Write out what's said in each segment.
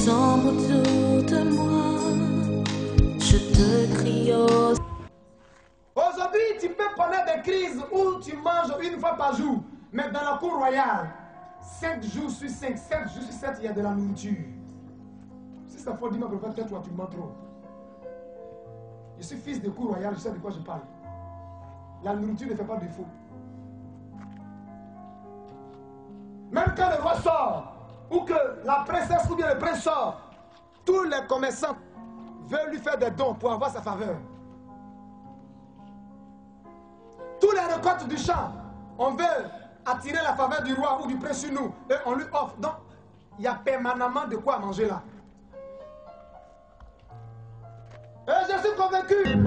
sombre autour de moi, je te crie aux... Aujourd'hui, tu peux connaître des crises où tu manges une fois par jour, mais dans la cour royale, 5 jours sur 5, 7 jours sur 7, il y a de la nourriture. Si ça faut dire, ma prophète, toi, tu mens trop. Je suis fils de cour royale, je sais de quoi je parle. La nourriture ne fait pas défaut. Même quand le roi sort, ou que la princesse ou bien le prince sort, tous les commerçants veulent lui faire des dons pour avoir sa faveur. Tous les récoltes du champ, on veut attirer la faveur du roi ou du prince sur nous, et on lui offre. Donc, il y a permanemment de quoi manger là. Et je suis convaincu.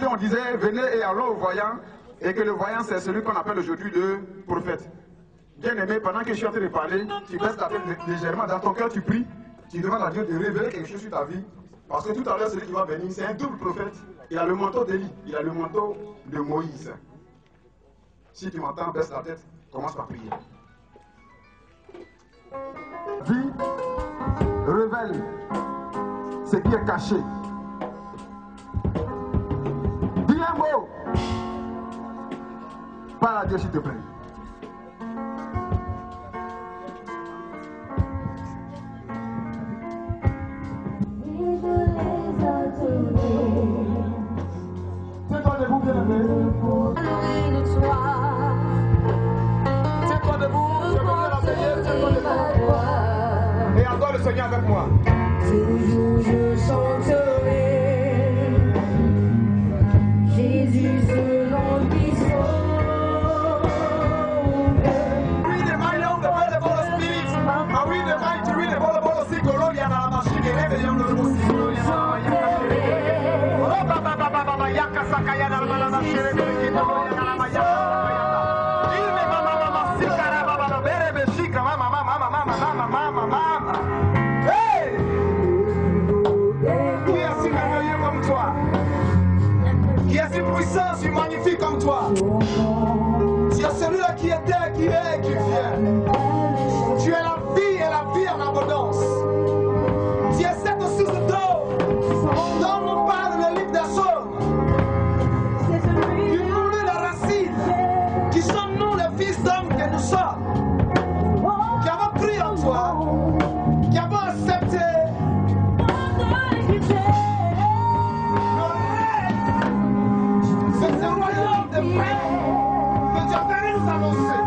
On disait venez et allons au voyant, et que le voyant c'est celui qu'on appelle aujourd'hui le prophète. Bien aimé, pendant que je suis en train de parler, tu baisses la tête légèrement, dans ton cœur tu pries, tu demandes à Dieu de révéler quelque chose sur ta vie, parce que tout à l'heure celui qui va venir, c'est un double prophète. Il a le manteau d'Élie, il a le manteau de Moïse. Si tu m'entends, baisse la tête, commence par prier. Dis, révèle ce qui est caché. Dis un mot. Parle à Dieu s'il te plaît. Tiens-toi debout, bien-aimé. Tiens-toi debout, c'est comme la veillée, tiens-toi debout. Seigneur avec moi. Toujours je chanterai Jésus selon qui sauve. Read the Bible, the Bible Spirit. And read the Bible, read the Bible Spirit. Gloria na la machine, rebe yam no mo si. Oh baba baba baba yaka sakaya na la machine, rebe na la maya. Ile mama mama sikara baba berebe shika mama mama mama mama mama mama. Hey! Qui est si merveilleux comme toi? Qui est si puissant, si magnifique comme toi? Tu es celui-là qui était, qui est et qui vient. Tu es la vie et la vie en abondance. Tu es cette source d'eau dont nous parle le livre des Psaumes. Qui nourrit la racine, qui sommes nous les fils d'hommes que nous sommes, qui avons cru en toi, qui avons accepté le rêve. C'est ce royaume de paix que tu as venu nous annoncer.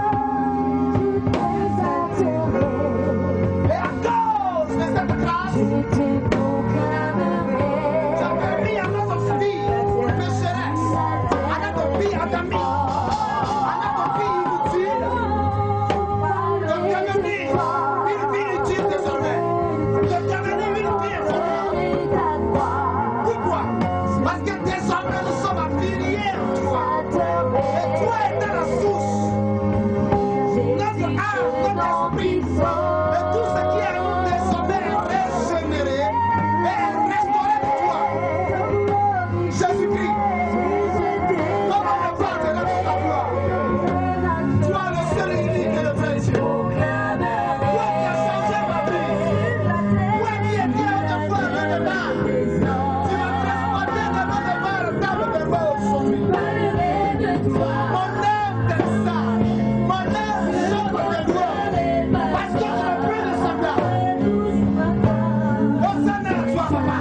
Et à cause de cette grâce, tu as permis à notre fille pécheresse, à notre fille Adamie, à notre fille inutile, de devenir une fille utile désormais, de devenir une fille informée. Pourquoi? Parce que désormais nous sommes affiliés en toi. Et toi es la source. Notre âme, notre esprit, et tout ce qui est en nous désormais est régénéré et restauré de toi. Jésus-Christ, comment ne pas te donner ta gloire? Toi le seul et unique et le vrai Dieu. Toi qui as changé ma vie. Toi qui étais autrefois le départ. Tu m'as transporté de mon départ à table de roi aujourd'hui. Mon âme t'exalte, mon âme chante de gloire, parce que je n'ai plus de semblable. Hosanna à toi, papa.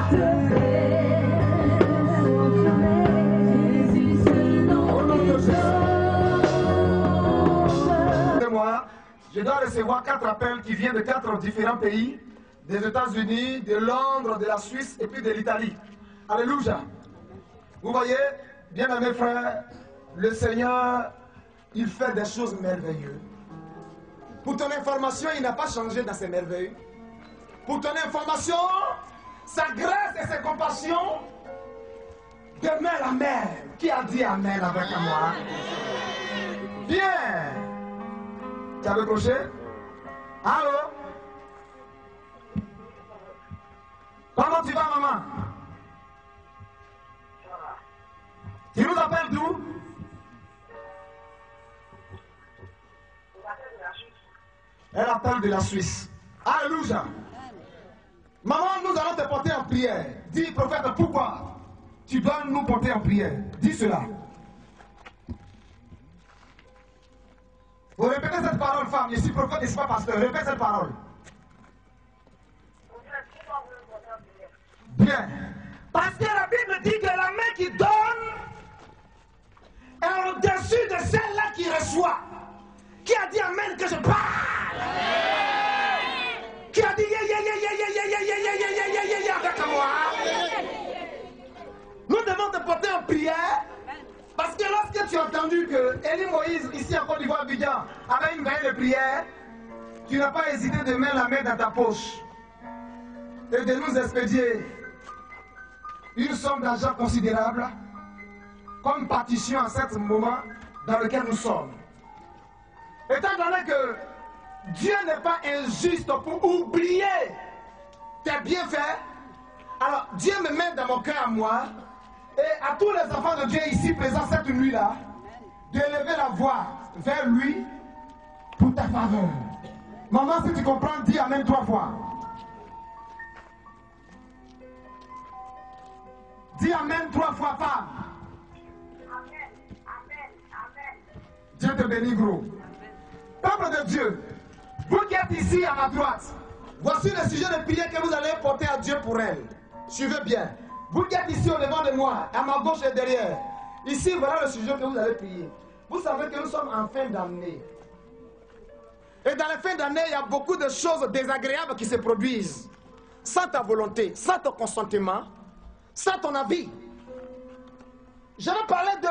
Au nom de Jésus. Moi, je dois recevoir 4 appels qui viennent de 4 différents pays, des États-Unis, de Londres, de la Suisse et puis de l'Italie. Alléluia. Vous voyez, bien aimés frères, le Seigneur, il fait des choses merveilleuses. Pour ton information, il n'a pas changé dans ses merveilles. Pour ton information, sa grâce et ses compassions demeurent la même. Qui a dit Amen avec moi? Bien. Tu as décroché? Allô? Comment tu vas, maman? Tu nous appelles d'où? Elle appelle de la Suisse. Alléluia. Maman, nous allons te porter en prière. Dis, prophète, pourquoi tu dois nous porter en prière? Dis cela. Vous répétez cette parole, femme. Je suis prophète, je ne suis pas pasteur. Répète cette parole. Bien. Parce que la Bible dit que la main qui donne est au-dessus de celle-là qui reçoit. Qui a dit Amen que je parle? Qui a dit avec moi? Nous devons te porter en prière. Parce que lorsque tu as entendu que Élie Moïse, ici en Côte d'Ivoire, Abidjan, avait une veille de prière, tu n'as pas hésité de mettre la main dans ta poche et de nous expédier une somme d'argent considérable comme partition à ce moment dans lequel nous sommes. Étant donné que Dieu n'est pas injuste pour oublier tes bienfaits, alors Dieu me met dans mon cœur à moi et à tous les enfants de Dieu ici présents cette nuit-là, d'élever la voix vers lui pour ta faveur. Maman, si tu comprends, dis Amen 3 fois. Dis Amen 3 fois, femme. Amen, Amen, Amen. Dieu te bénit, gros. Peuple de Dieu, vous qui êtes ici à ma droite, voici le sujet de prière que vous allez porter à Dieu pour elle. Suivez bien. Vous qui êtes ici au devant de moi, à ma gauche et derrière, ici voilà le sujet que vous allez prier. Vous savez que nous sommes en fin d'année. Et dans les fins d'année, il y a beaucoup de choses désagréables qui se produisent. Sans ta volonté, sans ton consentement, sans ton avis. Je vais parler de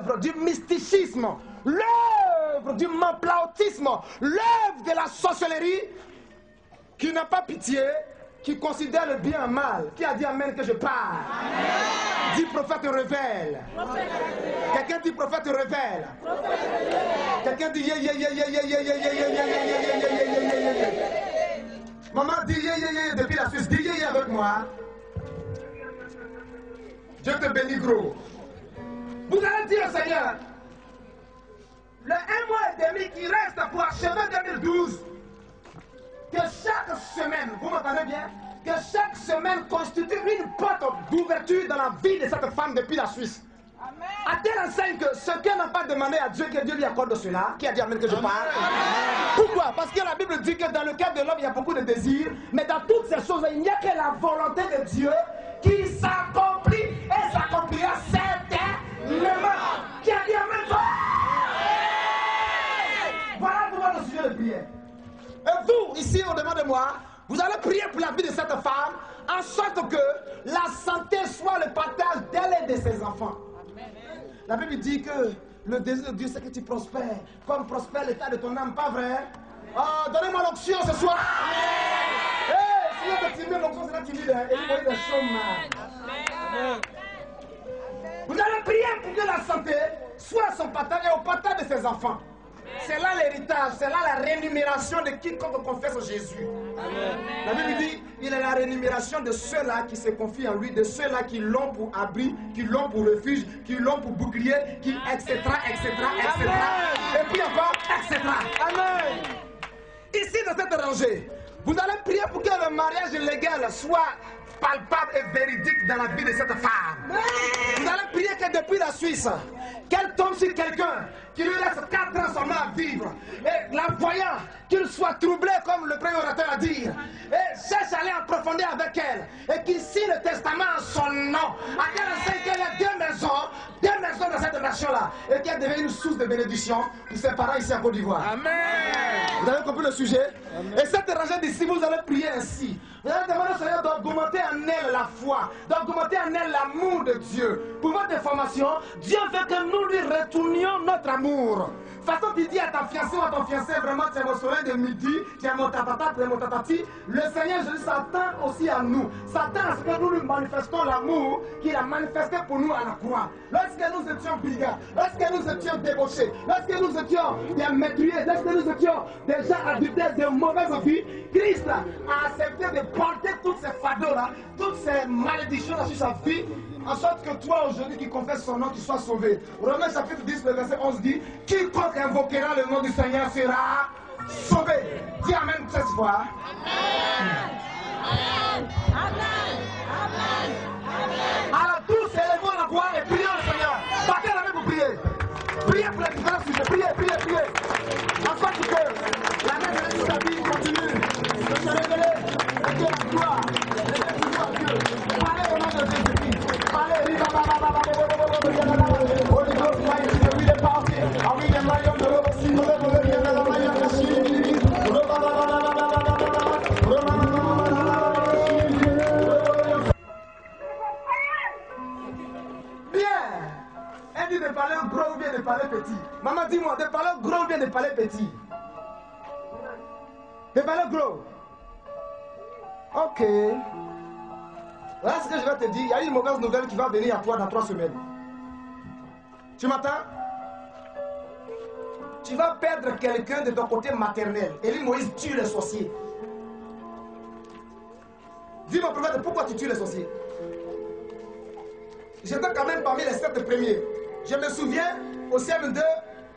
l'œuvre du mysticisme, l'œuvre du mamplautisme, l'œuvre de la sorcellerie qui n'a pas pitié, qui considère le bien mal. Qui a dit amen que je parle? Amen. Dit prophète révèle. Quelqu'un dit prophète révèle. Quelqu'un dit yeah yeah yeah yeah yeah yeah yeah yeah yeah yeah yeah. Maman dit yeah yeah yeah depuis la Suisse. Dis yeah yeah avec moi. Dieu te bénit gros. Vous allez dire au Seigneur, le 1 mois et demi qui reste pour achever 2012, que chaque semaine, vous m'entendez bien, que chaque semaine constitue une porte d'ouverture dans la vie de cette femme depuis la Suisse. Amen. À telle enseigne que ce qu'elle n'a pas demandé à Dieu, que Dieu lui accorde cela, qui a dit amen que je parle. Pourquoi? Parce que la Bible dit que dans le cœur de l'homme, il y a beaucoup de désirs, mais dans toutes ces choses, il n'y a que la volonté de Dieu qui s'accomplit et s'accomplira certainement. Qui a dit amen fort. Voilà pourquoi le sujet de prière. Et vous, ici, au-devant de moi, vous allez prier pour la vie de cette femme, en sorte que la santé soit le partage d'elle et de ses enfants. Amen. La Bible dit que le désir de Dieu, c'est que tu prospères, comme prospère l'état de ton âme, pas vrai? Oh, donnez-moi l'onction ce soir. Si vous êtes timide, l'onction sera timide, et vous voyez des chômeurs. Vous allez prier pour que la santé soit son partage et au partage de ses enfants. C'est là l'héritage, c'est là la rémunération de quiconque confesse Jésus. Amen. La Bible dit, il est la rémunération de ceux-là qui se confient en lui, de ceux-là qui l'ont pour abri, qui l'ont pour refuge, qui l'ont pour bouclier, qui etc., etc., etc. Et puis encore, etc. Amen. Ici, dans cette rangée, vous allez prier pour que le mariage légal soit palpable et véridique dans la vie de cette femme. Vous allez prier que depuis la Suisse, qu'elle tombe sur quelqu'un qui lui laisse 4 ans seulement à vivre. Et la voyant, qu'il soit troublé comme le premier orateur a dit. Et cherche à aller en profondeur avec elle. Et qu'il signe le testament en son nom. À quel enseigne qu'il y a deux maisons dans cette nation-là. Et qu'elle devient une source de bénédiction pour ses parents ici en Côte d'Ivoire. Amen. Vous avez compris le sujet? Amen. Et cette rangée d'ici, vous allez prier ainsi. Vous allez demander au Seigneur d'augmenter en elle la foi, d'augmenter en elle l'amour de Dieu. Pour votre information, Dieu veut que nous lui retournions notre amour. De toute façon, tu dis à ta fiancée ou à ton fiancé, vraiment, tu es mon soleil de midi, tu es mon tatata, tu es mon tatati. Le Seigneur Jésus s'attend aussi à nous. S'attend à ce que nous lui manifestons l'amour qu'il a manifesté pour nous à la croix. Lorsque nous étions brigands, lorsque nous étions débauchés, lorsque nous étions des meurtriers, lorsque nous étions des gens adultères de mauvaise vie, Christ a accepté de porter toutes ces fardeaux-là, toutes ces malédictions-là sur sa vie, en sorte que toi aujourd'hui qui confesses son nom, tu sois sauvé. Romains chapitre 10, le verset 11 dit, quiconque invoquera le nom du Seigneur sera sauvé. Dis amen 13 fois. Amen. Amen. Amen. Amen. Amen. Alors tous élevons la voix et prions le Seigneur. Battez la main pour prier. Priez pour la différence, priez, priez, priez. En sorte que la main de ta vie continue de se révéler et que la gloire, les pouvoirs de Dieu. Parlez au nom de Jésus-Christ. Parlez, Holy Ghost, mighty, we the party, and we the lion, the rope, see the level, the lion, the sheep. Bien. Elle dit de parler gros ou bien de parler petit. Maman, dis-moi, de parler gros ou bien de parler petit? De parler gros. Ok. Voilà ce que je vais te dire. Il y a une mauvaise nouvelle qui va venir à toi dans 3 semaines. Tu m'entends? Tu vas perdre quelqu'un de ton côté maternel. Élie Moïse tue les sorciers. Dis-moi, prophète, pourquoi tu tues les sorciers? J'étais quand même parmi les 7 premiers. Je me souviens, au CM2,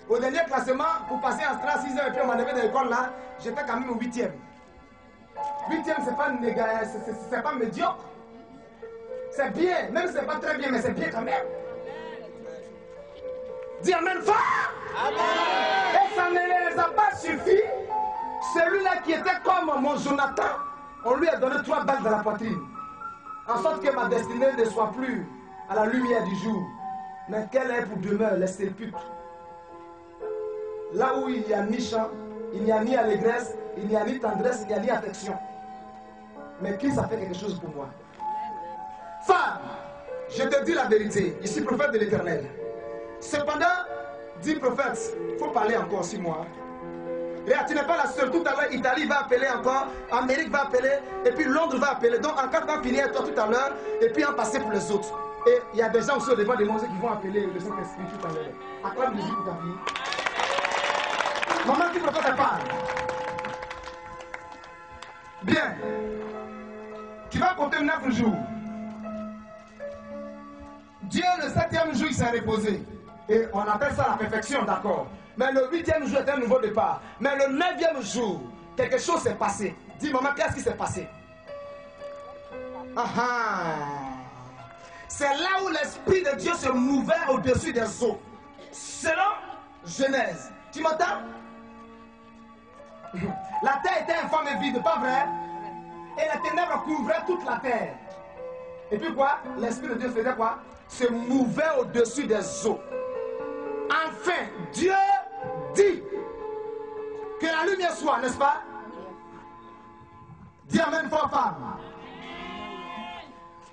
au dernier classement, pour passer en classe 6 heures et puis on m'a levé de l'école là, j'étais quand même au 8e. 8e, c'est pas médiocre. C'est bien, même si c'est pas très bien, mais c'est bien quand même. Dis amen fort. Amen. Et ça ne les a pas suffi. Celui-là qui était comme mon Jonathan, on lui a donné 3 balles dans la poitrine. En sorte que ma destinée ne soit plus à la lumière du jour, mais qu'elle ait pour demeure les sépulcres. Là où il y a ni chant, il n'y a ni allégresse, il n'y a ni tendresse, il n'y a ni affection. Mais Christ a fait quelque chose pour moi. Femme, je te dis la vérité, je suis prophète de l'Éternel. Cependant, dit prophète, il faut parler encore 6 mois. Et tu n'es pas la seule. Tout à l'heure, Italie va appeler encore, Amérique va appeler, et puis Londres va appeler. Donc, en 4 ans, finir toi tout à l'heure, et puis en passer pour les autres. Et il y a des gens aussi au devant des monstres qui vont appeler le Saint-Esprit tout à l'heure. Acclame Jésus pour ta vie. Maman qui prophète parle. Bien. Tu vas compter 9 jours. Dieu, le 7e jour, il s'est reposé. Et on appelle ça la perfection, d'accord. Mais le 8e jour est un nouveau départ. Mais le 9e jour, quelque chose s'est passé. Dis, maman, qu'est-ce qui s'est passé? C'est là où l'Esprit de Dieu se mouvait au-dessus des eaux. Selon Genèse. Tu m'entends? La terre était informe et vide, pas vrai? Et les ténèbres couvraient toute la terre. Et puis quoi? L'Esprit de Dieu faisait quoi? Se mouvait au-dessus des eaux. Enfin, Dieu dit que la lumière soit, n'est-ce pas? Dis amen, fort femme.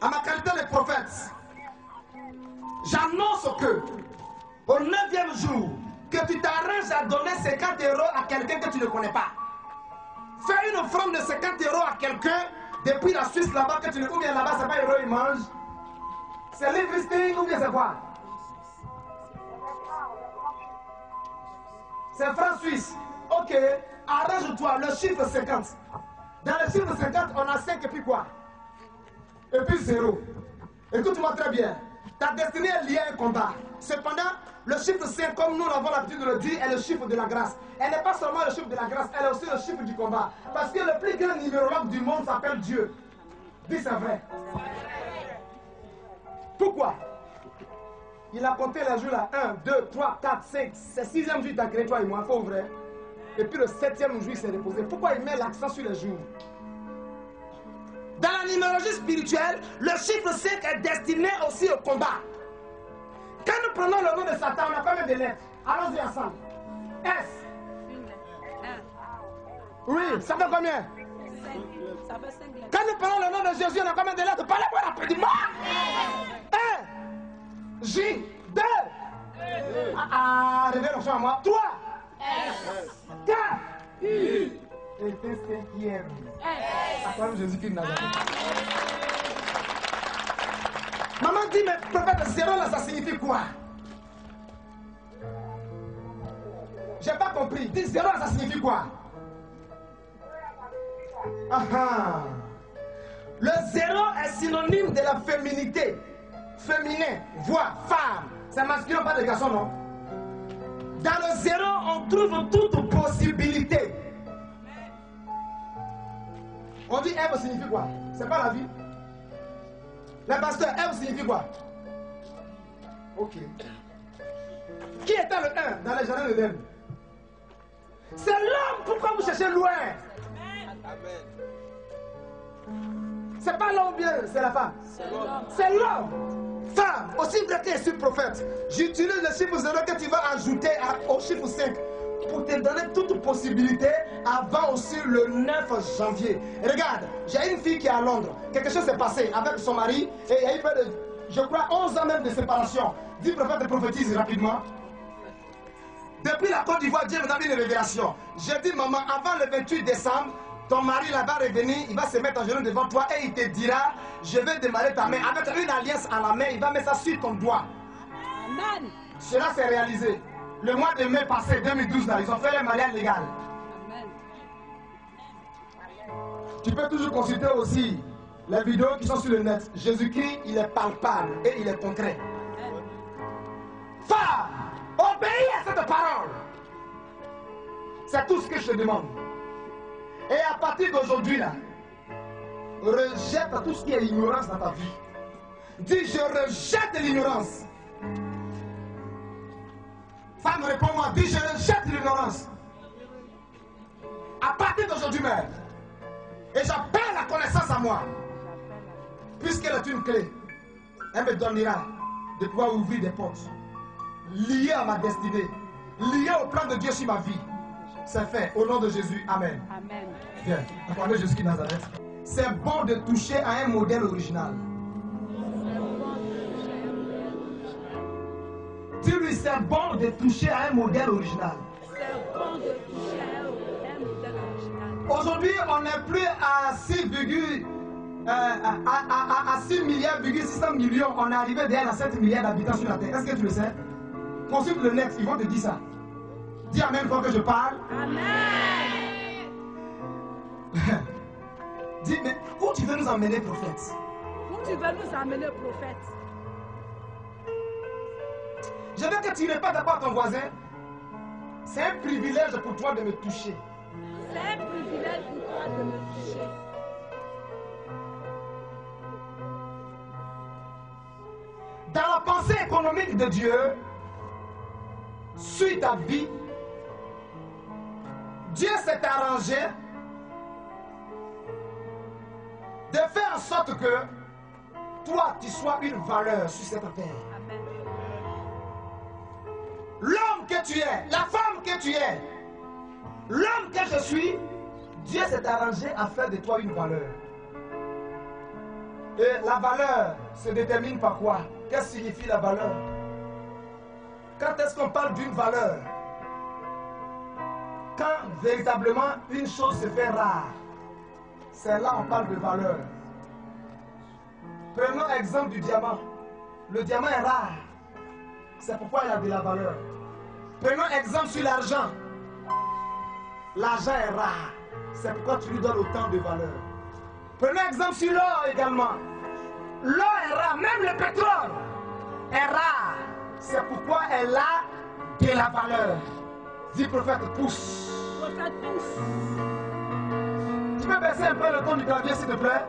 À ma qualité de prophète, j'annonce que au 9e jour, que tu t'arranges à donner 50 € à quelqu'un que tu ne connais pas. Fais une offrande de 50 € à quelqu'un depuis la Suisse là-bas que tu ne... Ou bien là-bas, c'est pas euro, il mange. C'est l'investing ou bien c'est quoi? C'est franc suisse. Ok, arrange-toi, le chiffre 50. Dans le chiffre 50, on a 5 et puis quoi? Et puis 0. Écoute-moi très bien. Ta destinée est liée à un combat. Cependant, le chiffre 5, comme nous avons l'habitude de le dire, est le chiffre de la grâce. Elle n'est pas seulement le chiffre de la grâce, elle est aussi le chiffre du combat. Parce que le plus grand numérologue du monde s'appelle Dieu. Dis c'est vrai. Pourquoi? Il a compté les jours là. 1, 2, 3, 4, 5. C'est 6e jour il t'a créé toi et moi, faut vrai. Et puis le 7e jour il s'est reposé. Pourquoi il met l'accent sur les jours? Dans la numérologie spirituelle, le chiffre 5 est destiné aussi au combat. Quand nous prenons le nom de Satan, on a combien de lettres? Allons-y ensemble. S. Oui, ça fait combien? Quand nous prenons le nom de Jésus, on a combien de lettres? Parlez-moi rapidement. 1. J. 2. Révélation à moi. 3. 4. Et t'es 5e. Acclame Jésus-Christ de Nazareth. Maman dit, mais prophète, 0 là, ça signifie quoi? J'ai pas compris. Dis 0 là, ça signifie quoi? Le 0 est synonyme de la féminité. Féminin, voix, femme. C'est masculin, pas de garçon, non? Dans le 0, on trouve toute possibilité. On dit Ève signifie quoi? C'est pas la vie. Le pasteur, Ève signifie quoi? Ok. Qui était le 1 dans les jardins de l'Ève? C'est l'homme. Pourquoi vous cherchez loin? C'est pas l'homme bien, c'est la femme. C'est l'homme. Femme, aussi vrai que je suis prophète, j'utilise le chiffre 0 que tu vas ajouter au chiffre 5 pour te donner toute possibilité avant aussi le 9 janvier. Regarde, j'ai une fille qui est à Londres. Quelque chose s'est passé avec son mari et il y a eu près de, je crois, 11 ans même de séparation. Dis prophète et prophétise rapidement. Depuis la Côte d'Ivoire, Dieu m'a donné une révélation. J'ai dit, maman, avant le 28 décembre, ton mari là-bas revenir, il va se mettre en genou devant toi et il te dira, je vais démarrer ta main. Avec une alliance à la main, il va mettre ça sur ton doigt. Amen. Cela s'est réalisé. Le mois de mai passé, 2012, là, ils ont fait le mariage légal. Amen. Tu peux toujours consulter aussi les vidéos qui sont sur le net. Jésus-Christ, il est palpable et il est concret. Femme, obéis à cette parole. C'est tout ce que je te demande. Et à partir d'aujourd'hui, là, rejette tout ce qui est ignorance dans ta vie. Dis, je rejette l'ignorance. Femme, réponds-moi, dis, je rejette l'ignorance. À partir d'aujourd'hui même. Et j'appelle la connaissance à moi. Puisqu'elle est une clé, elle me donnera de pouvoir ouvrir des portes. Liées à ma destinée. Liées au plan de Dieu sur ma vie. C'est fait. Au nom de Jésus. Amen. Amen. Viens. Acclamez Jésus qui Nazareth. C'est bon de toucher à un modèle original. Dis-lui, c'est bon de toucher à un modèle original. C'est bon de toucher à un modèle original. Aujourd'hui, on n'est plus à 6 milliards, 600 millions. On est arrivé déjà à 7 milliards d'habitants sur la terre. Est-ce que tu le sais? Consulte le net, ils vont te dire ça. Dis amen quand que je parle. Amen. Dis, mais où tu veux nous emmener, prophète? Où tu veux nous emmener, prophète? Je veux que tu ne pas d'abord ton voisin. C'est un privilège pour toi de me toucher. C'est un privilège pour toi de me toucher. Dans la pensée économique de Dieu, sur ta vie, Dieu s'est arrangé de faire en sorte que toi, tu sois une valeur sur cette terre. Amen. L'homme que tu es, la femme que tu es, l'homme que je suis, Dieu s'est arrangé à faire de toi une valeur. Et la valeur se détermine par quoi? Qu'est-ce que signifie la valeur? Quand est-ce qu'on parle d'une valeur? Quand véritablement une chose se fait rare, c'est là qu'on parle de valeur. Prenons l'exemple du diamant. Le diamant est rare. C'est pourquoi il a de la valeur. Prenons exemple sur l'argent. L'argent est rare. C'est pourquoi tu lui donnes autant de valeur. Prenons exemple sur l'or également. L'or est rare. Même le pétrole est rare. C'est pourquoi elle a de la valeur. Dis prophète, pousse. Prophète, pousse. Tu peux baisser un peu le ton du clavier s'il te plaît?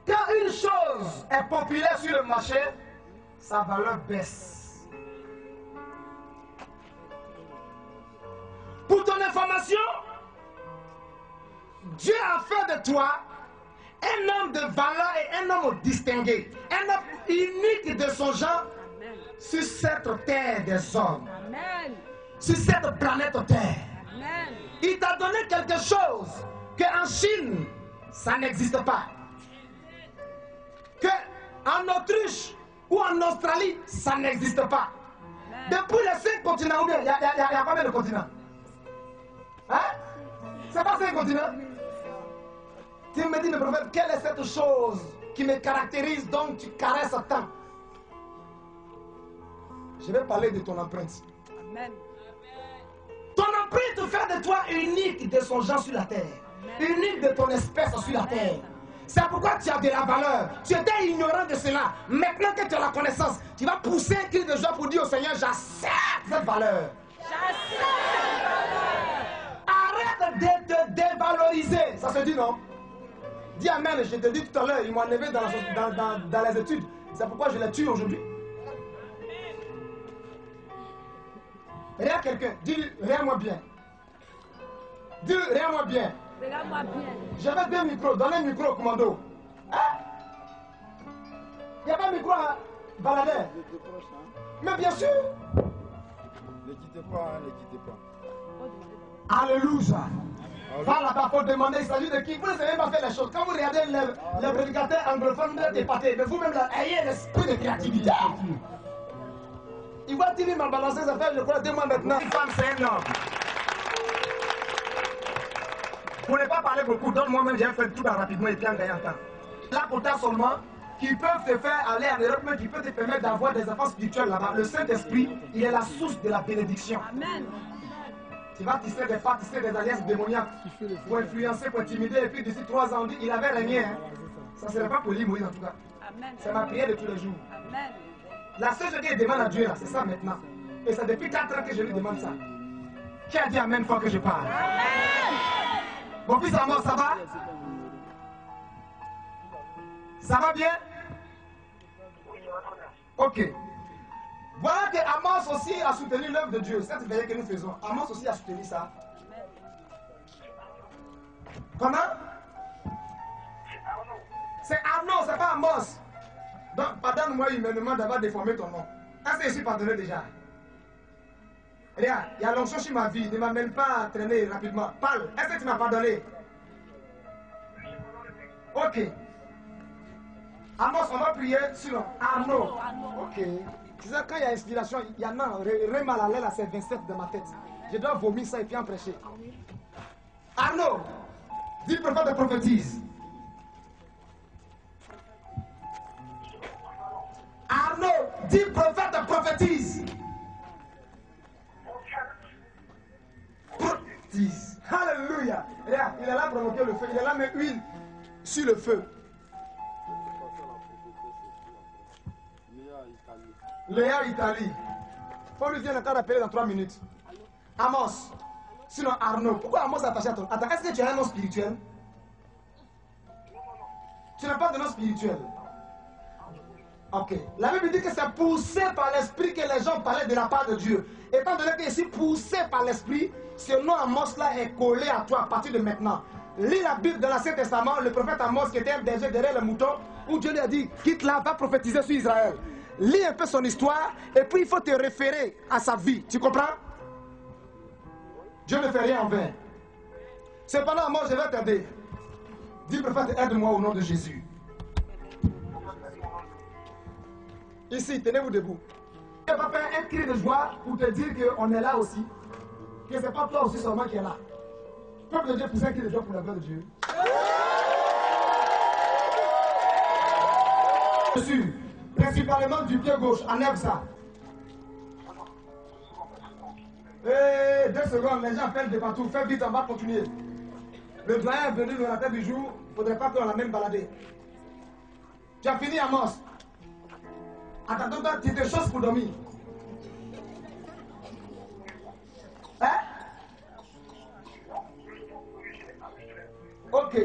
Quand une chose est populaire sur le marché, sa valeur baisse. Pour ton information, Dieu a fait de toi un homme de valeur et un homme distingué, un homme unique de son genre sur cette terre des hommes, Amen. sur cette planète Terre. Amen. Il t'a donné quelque chose qu'en Chine, ça n'existe pas. Qu'en Autriche ou en Australie, ça n'existe pas. Depuis les 5 continents, il y a combien de continents? Hein? C'est pas 5 continents? Tu me dis, le prophète, quelle est cette chose qui me caractérise, donc tu caresses tant? Je vais parler de ton empreinte. Amen. Ton empreinte fait de toi unique de son genre sur la terre. Unique de ton espèce sur la terre. C'est pourquoi tu as de la valeur. Tu étais ignorant de cela. Maintenant que tu as la connaissance, tu vas pousser un cri de joie pour dire au Seigneur, j'accepte cette valeur. J'accepte cette valeur. Arrête de te dévaloriser. Ça se dit non? Dis amen. Je te dis tout à l'heure, ils m'ont enlevé dans les études. C'est pourquoi je les tue aujourd'hui. Regarde quelqu'un, dis-lui, regarde-moi bien. Dis-lui, regarde-moi bien. Regarde-moi bien. J'avais 2 micros, donnez un micro au commando. Hein? Il n'y a pas de micro à balader. Mais bien sûr. Ne quittez pas, ne quittez pas. Alléluia. Va là-bas pour demander, il s'agit de qui? Vous ne savez pas faire les choses. Quand vous regardez les prédicateurs anglophones, vous êtes épatés. Mais vous-même, là, ayez l'esprit de créativité. Il va tirer ma balancer, ça fait, je crois, 2 mois maintenant. Une femme, c'est un homme. Pour ne pas parler beaucoup, donc moi-même, j'ai fait tout rapidement et puis en gagnant temps. Là, pourtant seulement, qui peuvent te faire aller en Europe, mais qui peuvent te permettre d'avoir des enfants spirituels là-bas. Le Saint-Esprit, il est la source de la bénédiction. Amen. Tu vas tisser des pas, tisser des alliances démoniaques pour influencer, pour intimider. Et puis d'ici 3 ans, on dit, il avait régné. Hein. Ça ne serait pas poli, Moïse, en tout cas. Amen. C'est ma prière de tous les jours. Amen. La seule chose qu'il demande à Dieu, là, c'est ça maintenant. Et c'est depuis 4 ans que je lui demande ça. Qui a dit amen fois que je parle? Mon fils Amos, ça va? Ça va bien? Ok. Voilà que Amos aussi a soutenu l'œuvre de Dieu, cette veillée que nous faisons. Amos aussi a soutenu ça. Comment? C'est Arnaud, c'est pas Amos. Donc, pardonne-moi humainement d'avoir déformé ton nom. Est-ce que je suis pardonné déjà? Regarde, il y a l'onction sur ma vie. Ne m'amène pas à traîner rapidement. Parle. Est-ce que tu m'as pardonné? Ok. Amos, on va prier sur Arnaud. Ok. Tu sais, quand il y a inspiration, il y en a Remalalel là, c'est 27 dans ma tête. Je dois vomir ça et puis en prêcher. Arnaud, dis prophète de prophétise. Arnaud, dis prophète de prophétise. Prophétise. Alléluia. Regarde, il est là pour provoquer le feu. Il est là, mais huile sur le feu. Léa Italie. Faut lui dire encore d'appeler dans 3 minutes. Amos. Sinon Arnaud. Pourquoi Amos est attaché à ton... Attends, est-ce que tu as un nom spirituel? Tu n'as pas de nom spirituel. Ok. La Bible dit que c'est poussé par l'esprit que les gens parlaient de la part de Dieu. Étant donné que je suis poussé par l'esprit, ce nom Amos là est collé à toi à partir de maintenant. Lis la Bible dans l'Ancien Testament, le prophète Amos qui était un berger derrière le mouton, où Dieu lui a dit, quitte là, va prophétiser sur Israël. Lis un peu son histoire et puis il faut te référer à sa vie. Tu comprends? Dieu ne fait rien en vain. Cependant, moi je vais t'aider. Dis prophète, aide-moi au nom de Jésus. Ici, tenez-vous debout. Je vais faire un cri de joie pour te dire qu'on est là aussi. Que ce n'est pas toi aussi seulement qui est là. Peuple de Dieu, poussez un cri de joie pour la gloire de Dieu. Je suis principalement du pied gauche, enlève ça. 2 secondes, les gens appellent de partout. Fais vite, on va continuer. Le doyen est venu dans la tête du jour, il ne faudrait pas qu'on l'amène balader. Tu as fini, Amos. Attends, tu te choses pour dormir. Hein? Ok.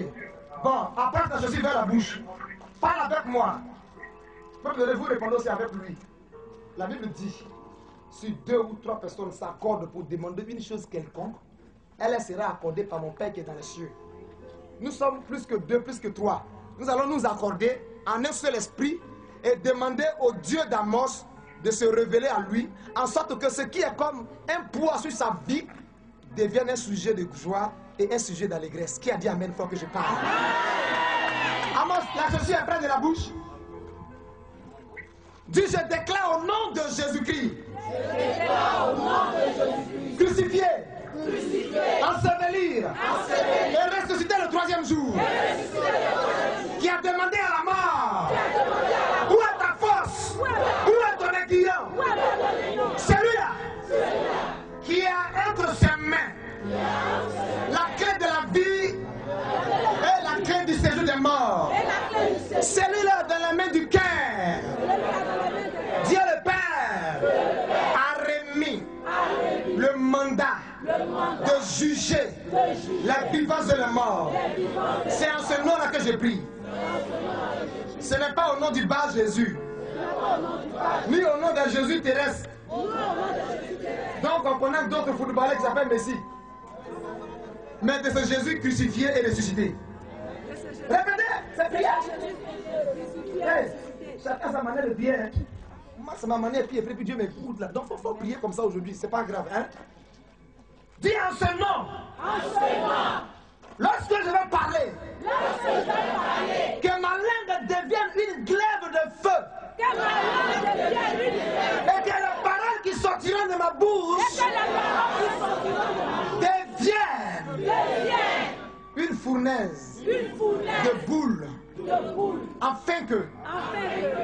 Bon, apporte ta chaussure vers la bouche. Parle avec moi. Vous répondre aussi avec lui. La Bible dit, si 2 ou 3 personnes s'accordent pour demander une chose quelconque, elle sera accordée par mon Père qui est dans les cieux. Nous sommes plus que 2, plus que 3. Nous allons nous accorder en un seul esprit et demander au Dieu d'Amos de se révéler à lui, en sorte que ce qui est comme un poids sur sa vie devienne un sujet de joie et un sujet d'allégresse. Qui a dit amen, faut que je parle? Amos, la chaussure est près de la bouche. Dis, je déclare au nom de Jésus-Christ. Crucifié, ensevelir et ressusciter le 3e jour. Qui a demandé à la mort, où est ta force? Où est ton aiguillon? Celui-là qui a entre ses mains la clé de la vie et la clé du séjour des morts. Celui-là dans la main du cœur. Dieu le Père a remis le mandat de juger la vivance et la mort. C'est en ce nom-là que je prie. Ce n'est pas au nom du bas Jésus, ni au nom de Jésus terrestre. Donc on connaît d'autres footballeurs qui s'appellent Messi. Mais de ce Jésus crucifié et ressuscité. Répétez, c'est prière. Hey, chacun sa manière de prier. Hein. Moi, c'est ma manière de prier. Puis Dieu m'écoute là. Donc il faut prier comme ça aujourd'hui. C'est pas grave. Hein? Dis en ce nom. Lorsque je vais parler, que ma langue devienne une glaive de feu. Et que les paroles qui sortiront de ma bouche deviennent une fournaise de boules. Afin que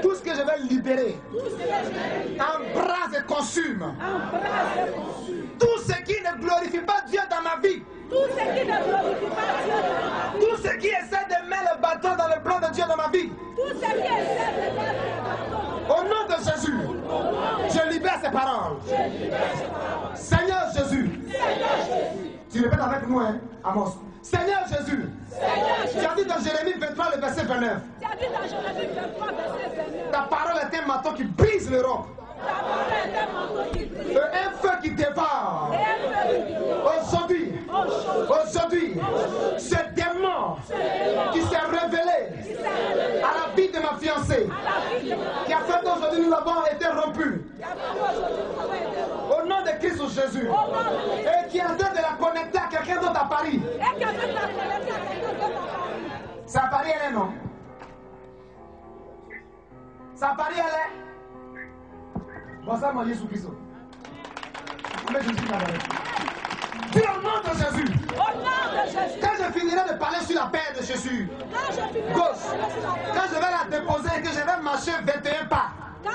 tout ce que je vais libérer embrase et consume tout ce qui ne glorifie pas Dieu dans ma vie. Tout ce qui essaie de mettre le bâton dans le plan de Dieu dans ma vie. Au nom de Jésus, je libère ces paroles. Seigneur Jésus. Tu répètes avec nous, hein, Amos. Seigneur Jésus. Tu as dit dans Jérémie 23, le verset 29. Ta parole est un marteau qui brise le roc. Un feu qui dévore. Aujourd'hui, ce démon qui s'est révélé à la vie de ma fiancée, qui a fait qu'aujourd'hui nous avons été rompus. Au nom de Christ Jésus. Et qui est en train de la connecter à quelqu'un d'autre à Paris. C'est à Paris, elle est, non? C'est à Paris, elle est? Bon, ça, moi, Jésus Christ. Mais Jésus Nazareth. Dis au nom de Jésus. Quand je finirai de parler sur la paix de Jésus, gauche, quand je vais la déposer et que je vais marcher 21 pas, le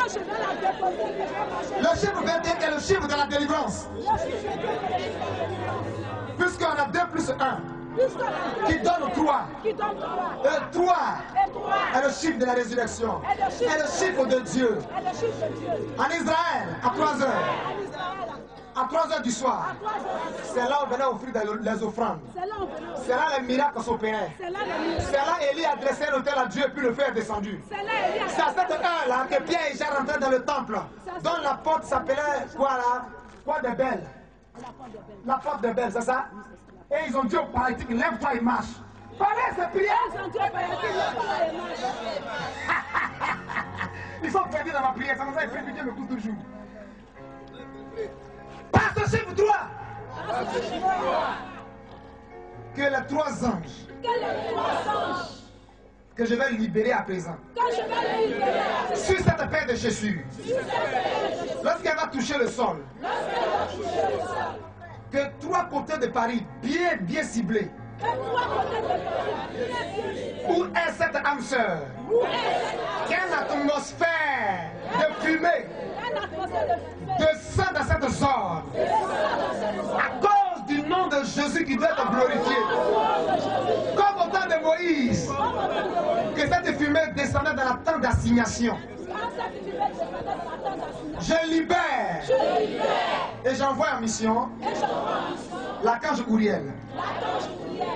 chiffre 21 est le chiffre de la délivrance. Puisqu'on a 2 plus 1 qui donne 3. Et 3 est le chiffre de la résurrection. Est le chiffre de Dieu. En Israël, à 3 heures. À 3 heures du soir, c'est là où on venait offrir les offrandes. C'est là les miracles s'opéraient. C'est là Élie a dressé l'autel à Dieu puis le feu est descendu. C'est à cette heure-là que Pierre et Jean rentraient dans le temple, dont la porte s'appelait quoi là? Quoi de Belle? La porte de Belle, c'est ça? Et ils ont dit au paralytique, lève-toi et marche. Parlez cette prière. Ils sont perdus dans ma prière, c'est comme ça que Dieu me pousse toujours. Passe au chiffre 3. Que les 3 anges que je vais libérer à présent sur cette paix de Jésus, lorsqu'elle va toucher le sol, que 3 côtés de Paris bien ciblés, où est cette âme sœur? Quelle atmosphère de fumée descend dans cette zone à cause du nom de Jésus qui doit être glorifié. Comme au temps de Moïse, que cette fumée descendait dans la tente d'assignation. Je libère et j'envoie en mission l'archange Uriel.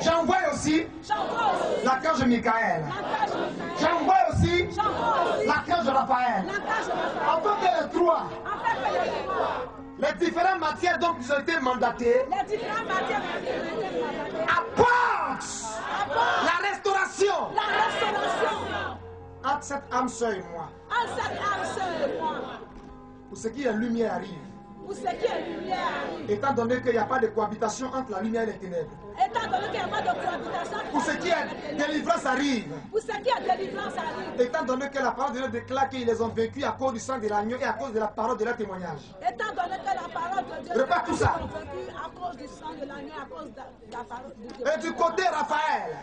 J'envoie aussi l'archange Michael. J'envoie aussi l'archange Raphaël. En tant que les 3, les différentes matières dont ils ont été mandatés apportent la restauration entre cette âme sœur et moi. Pour ce qui est lumière arrive. Étant donné qu'il n'y a pas de cohabitation entre la lumière et les ténèbres. Pour ce qui est délivrance arrive. Étant donné que la parole de Dieu déclare qu'ils les ont vaincus à cause du sang de l'agneau et à cause de la parole de leur témoignage. Répète tout ça. Et du côté Raphaël.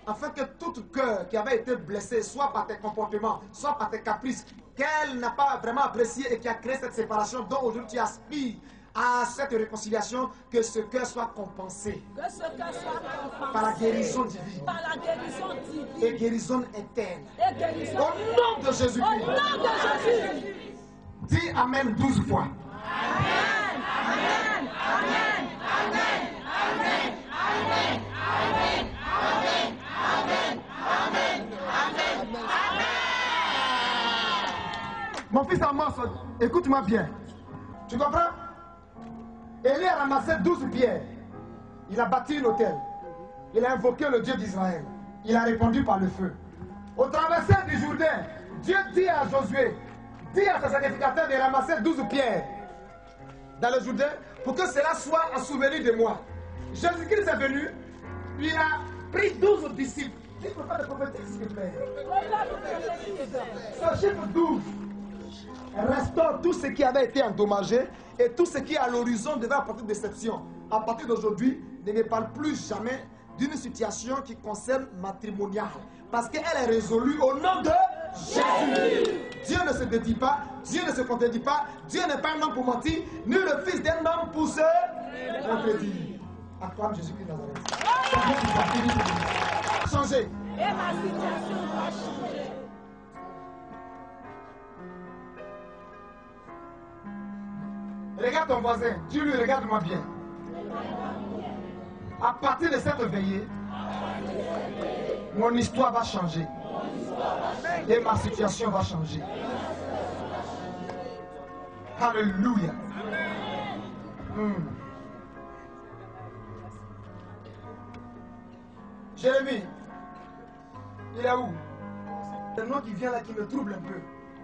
Afin que tout cœur qui avait été blessé, soit par tes comportements, soit par tes caprices, qu'elle n'a pas vraiment apprécié et qui a créé cette séparation dont aujourd'hui tu aspires à cette réconciliation, que ce cœur soit compensé par la guérison divine et guérison éterne. Au nom de Jésus-Christ. Dis Amen 12 fois. Amen, Amen, Amen, Amen, Amen, Amen, Amen, Amen, Amen, Amen, Amen, Amen. Mon fils Amos, écoute-moi bien. Tu comprends? Élie a ramassé 12 pierres. Il a bâti une autel. Il a invoqué le Dieu d'Israël. Il a répondu par le feu. Au traversée du Jourdain, Dieu dit à Josué, dit à ses sacrificateurs de ramasser 12 pierres dans le Jourdain pour que cela soit un souvenir de moi. Jésus-Christ est venu, il a pris 12 disciples. Il ne faut pas de prophétique, s'il te plaît. Ce chiffre 12 restaure tout ce qui avait été endommagé et tout ce qui à l'horizon devait apporter déception. À partir d'aujourd'hui, ne me parle plus jamais d'une situation qui concerne matrimoniale. Parce qu'elle est résolue au nom de Jésus. Dieu ne se dédie pas, Dieu ne se contredit pas, Dieu n'est pas un homme pour mentir, ni le fils d'un homme pour se contredire. Acclame Jésus-Christ Nazareth. Changer. Et ma situation va changer. Regarde ton voisin, dis-lui, regarde-moi bien. À partir de cette veillée, mon histoire va changer. Et ma situation va changer. Alléluia. Jérémie, il est où? Le nom qui vient là qui me trouble un peu.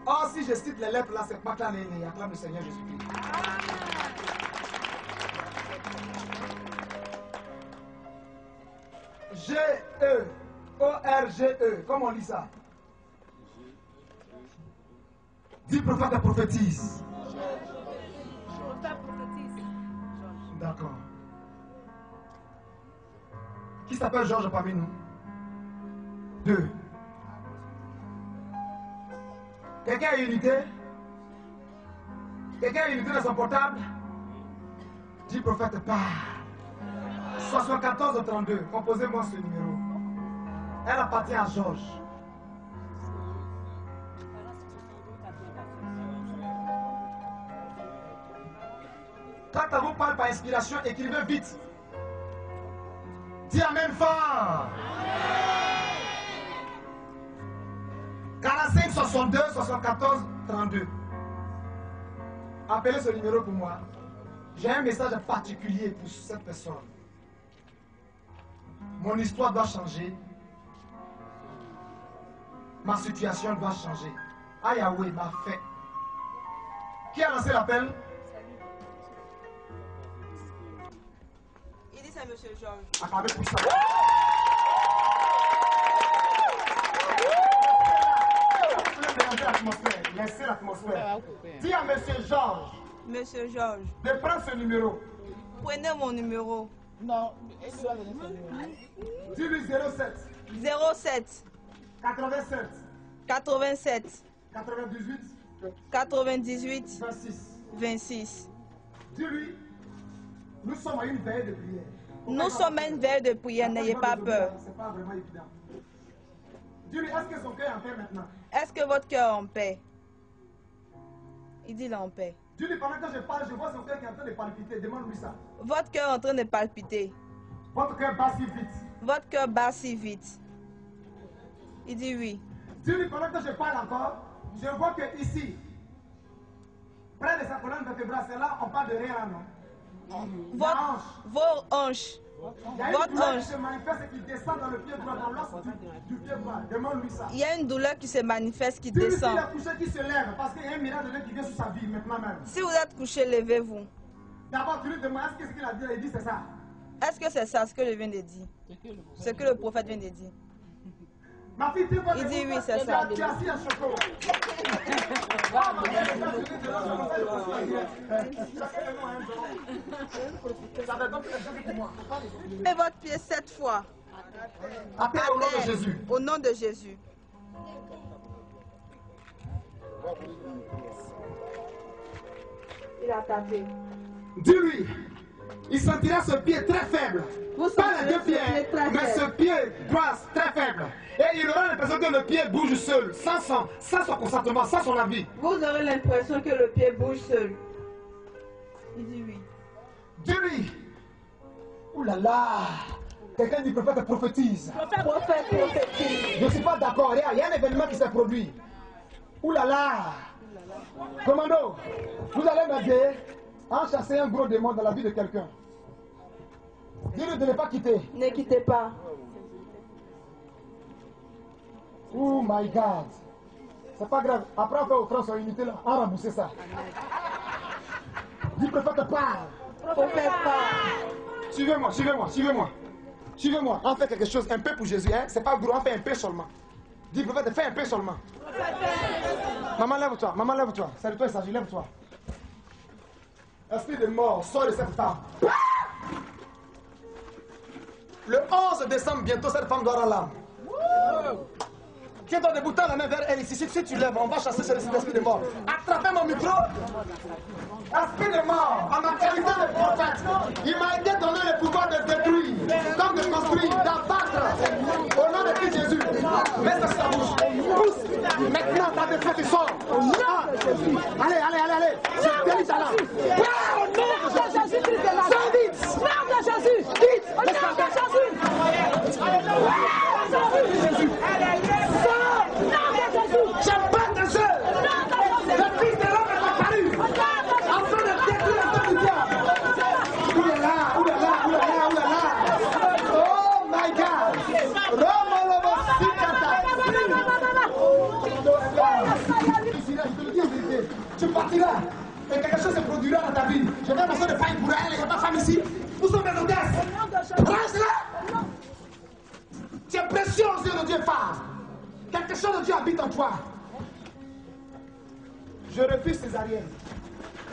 Or, si je cite les lettres là, c'est pas clair, acclame le Seigneur Jésus-Christ. G-E. O-R-G-E. Comment on lit ça? Dis prophète et prophétise. D'accord. Qui s'appelle Georges parmi nous? 2. Quelqu'un a unité? Quelqu'un a unité dans son portable? Dis prophète part. 74 32. Composez-moi ce numéro. Elle appartient à Georges. Quand on vous parle par inspiration, écrivez vite. Dis Amen fort. 45 62 74 32. Appelez ce numéro pour moi. J'ai un message particulier pour cette personne. Mon histoire doit changer. Ma situation doit changer. Ah Yahweh m'a fait. Qui a lancé l'appel? Il dit c'est Monsieur Georges. Acclamez pour ça. Laissez l'atmosphère. Dis à Monsieur Georges. Monsieur Georges. De prendre ce numéro. Prenez mon numéro. Non, il doit donner son numéro. Dis-lui 07. 07 87. 87 98. 98 26. 26. Dis-lui, nous sommes à une veille de prière. Nous sommes à une veille de prière, n'ayez pas peur. C'est pas vraiment évident. Dis-lui, est-ce que son cœur est en paix maintenant? Est-ce que votre cœur est en paix? Il dit il est en paix. Dis-lui, pendant que je parle, je vois son cœur qui est en train de palpiter. Demande-lui ça. Votre cœur est en train de palpiter. Votre cœur bat si vite. Votre cœur bat si vite. Il dit oui. Dis-lui, pendant que je parle encore, je vois que ici, près de sa colonne vertébrale, c'est là, on parle de rien là, non? Vos hanches. Il y a une Votre douleur qui hanche. se manifeste et qui descend dans le pied droit, dans l'os du pied droit. Demande-lui ça. Il y a une douleur qui se manifeste, qui Dis-lui descend. qu'il a couché, qui se lève, parce qu'il y a un miracle de Dieu qui vient sur sa vie maintenant même. Si vous êtes couché, levez-vous. D'abord, tu lui demandes, est-ce que ce qu'il a dit, il dit c'est ça? Est-ce que c'est ça ce que je viens de dire? Ce que le prophète vient de dire. Ma fille, tu vois, Il dit oui, c'est ça. Tu as assis à choco. Levez votre pied 7 fois. Appelle au nom de Jésus. Au nom de Jésus. Il a tapé. Dis-lui, il sentira ce pied très faible. Pas les deux pieds, mais ce pied droit très faible. Et il aura l'impression que le pied bouge seul, sans son consentement, sans son avis. Vous aurez l'impression que le pied bouge seul. Il dit oui. Dis-lui, oulala, quelqu'un dit prophète prophétise. Prophète prophétise. Je ne suis pas d'accord, il y a un événement qui s'est produit. Oulala, commando, vous allez m'aider à chasser un gros démon dans la vie de quelqu'un. Dis-lui de ne pas quitter. Ne quittez pas. Oh my God. C'est pas grave. Après, on fait offrande sur unité là. On rembourser ça. Dis prophète parle. Prophète parle. Suivez-moi, suivez-moi, suivez-moi. Suivez-moi. On fait quelque chose, un peu pour Jésus. Hein? C'est pas gros, on fait un peu seulement. Dis prophète, fais un peu seulement. Maman, lève-toi. Maman, lève-toi. C'est de toi il s'agit, lève-toi. Esprit de mort, sors de cette femme. Le 11 décembre, bientôt, cette femme doit rendre l'âme. Tiens-toi debout, tends la main vers elle ici. Si tu lèves, on va chasser ce esprit de mort. Attrapez mon micro. Esprit de mort, en ma qualité de prophète, il m'a été donné le pouvoir de détruire, comme de construire, d'abattre. Au nom de Christ Jésus. Mets ça sur ta bouche. Pousse. Maintenant, ta défaite, tu sors. Allez, allez, allez, allez. C'est Denis là. Au nom de Jésus Christ de Nazareth. Sors vite. Au nom de Jésus. Vite. Au nom de Jésus. Jésus. Je bats ta soeur. Le fils de l'homme est apparu. Afin de détruire la vie du diable. Oulala, oulala, oulala, oulala. Oh my God. Romolobo Sikata. habite en toi. Je refuse césarienne.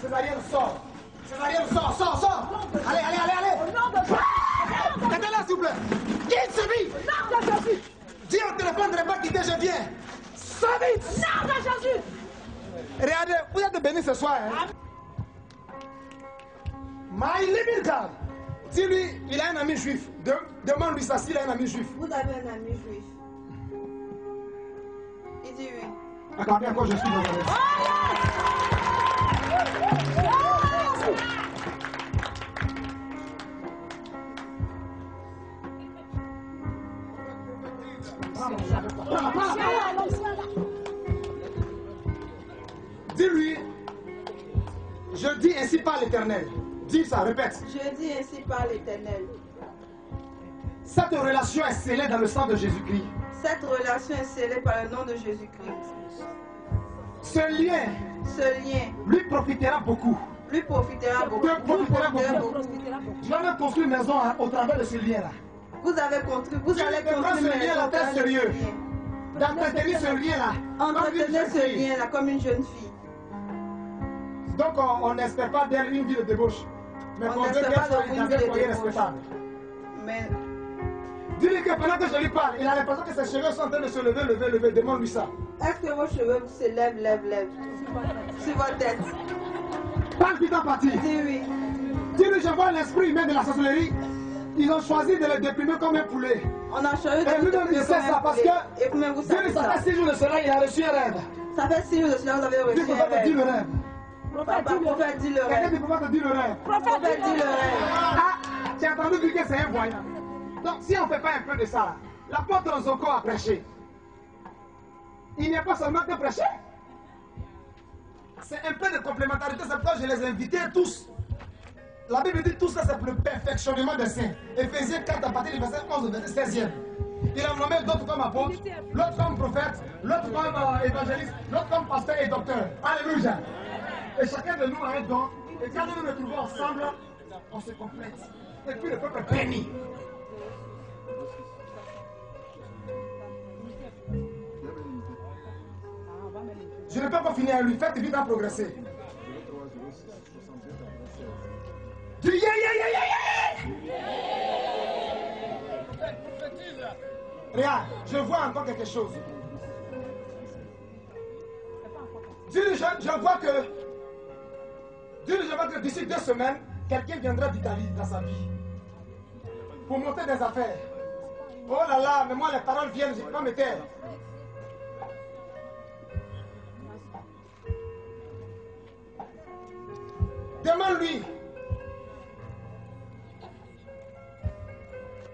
Césarienne, sort. Césarienne, sort. Allez. Mettez là, s'il vous plaît. Quitte ce vite. Non, de Jésus. Dis au téléphone de ne pas quitter, je viens. Sors vite. Non, de Jésus. Regardez, vous êtes bénis ce soir. Hein? My living God. Dis-lui, il a un ami juif. Demande-lui ça s'il a un ami juif. Vous avez un ami juif. Il dit oui. Attendez, à quoi je suis dans la Dis-lui, je dis ainsi par l'Éternel. Dis ça, répète. Je dis ainsi par l'Éternel. Cette relation est scellée dans le sang de Jésus-Christ. Cette relation est scellée par le nom de Jésus-Christ. Ce lien lui profitera beaucoup. Lui profitera beaucoup. Tu vas même construire une maison au travers de ce lien-là. Vous allez construire ce lien-là très sérieux. D'entretenir ce lien-là. Entretenez ce lien-là comme une jeune fille. Donc on n'espère pas d'elle une vie de débauche. Mais on veut qu'elle soit respectable. Mais dis-lui que pendant que je lui parle, il a l'impression que ses cheveux sont en train de se lever. Demande-lui ça. Est-ce que vos cheveux se lèvent sur votre tête? Parle vite en partie. Dis oui. Dis-lui, je vois l'esprit humain de la sorcellerie. Ils ont choisi de le déprimer comme un poulet. On a choisi de le déprimer comme un poulet. Ça parce que et combien vous savez ça fait 6 jours de cela, il a reçu un rêve. Ça fait 6 jours de cela, vous avez reçu un rêve. Dis le rêve. Prophète dit le rêve. Quelqu'un peut pas te dire le rêve. Prophète dit le rêve. Ah, tu as entendu dire que c'est un voyant. Donc si on ne fait pas un peu de ça, l'apôtre Nzoko a prêché. Il n'y a pas seulement que prêcher. C'est un peu de complémentarité, c'est pourquoi je les ai invités tous. La Bible dit tout ça, c'est pour le perfectionnement des saints. Éphésiens 4 à partir du verset 11 au verset 16e. Il a nommé d'autres comme apôtres, l'autre comme prophète, l'autre comme évangéliste, l'autre comme pasteur et docteur. Alléluia. Et chacun de nous a un don. Et quand nous nous retrouvons ensemble, on se complète. Et puis le peuple est béni. Je ne peux pas finir à lui. Faites vite à progresser. Du yeah. Regarde, je vois encore quelque chose. Dis-lui, je vois que d'ici 2 semaines, quelqu'un viendra d'Italie dans sa vie pour monter des affaires. Oh là là, mais moi les paroles viennent, je ne peux pas me taire. Demande-lui.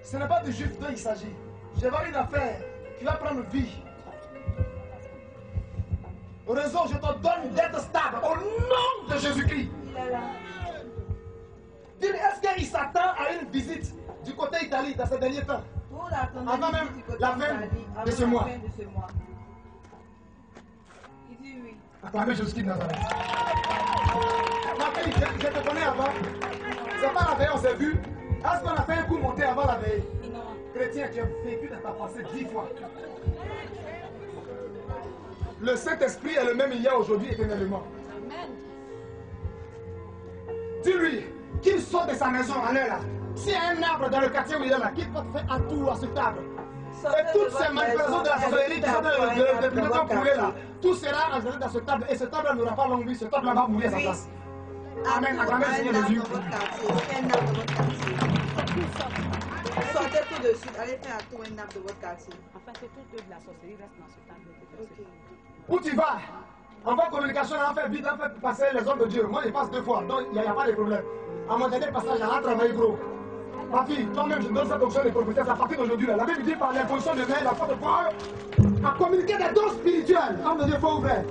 Ce n'est pas du juif dont il s'agit. Je vais une affaire qui va prendre vie. Raison, je te donne d'être stable au nom de Jésus-Christ. Dis-lui, est-ce qu'il s'attend à une visite du côté Italie dans ces derniers temps? Avant même la fin de ce mois. Il dit oui. Attends, mais Jésus-Christ de Nazareth. Ma fille, je te connais avant. C'est pas la veille, on s'est vu. Est-ce qu'on a fait un coup monté avant la veille? Chrétien, tu as vécu dans ta pensée 10 fois. Le Saint-Esprit est le même hier, aujourd'hui, éternellement. Dis-lui qu'il sort de sa maison à l'heure là. S'il y a un arbre dans le quartier où il est là, qu'il va faire un tour à ce table. Et toutes ces manifestations de la sorcellerie qui sont de poulet là, tout sera engendré dans ce table. Et ce table n'aura pas longue vie, ce table va mourir à sa place. Amen. Acclamez le Seigneur Jésus. Sortez tout de suite, allez faire un tour un arbre de votre quartier. Enfin, c'est tout de la sorcellerie reste dans ce table. Où tu vas? En voie communication, on fait vite, on fait passer les hommes de Dieu. Moi, je passe 2 fois, donc il n'y a pas de problème. À mon dernier passage, j'ai travaillé gros. Ma fille, toi-même, je donne cette option de prophétesse à partir d'aujourd'hui. La Bible dit par l'imposition de main, la foi de Paul, à communiquer des dons spirituels. Homme de Dieu, faut ouvrir.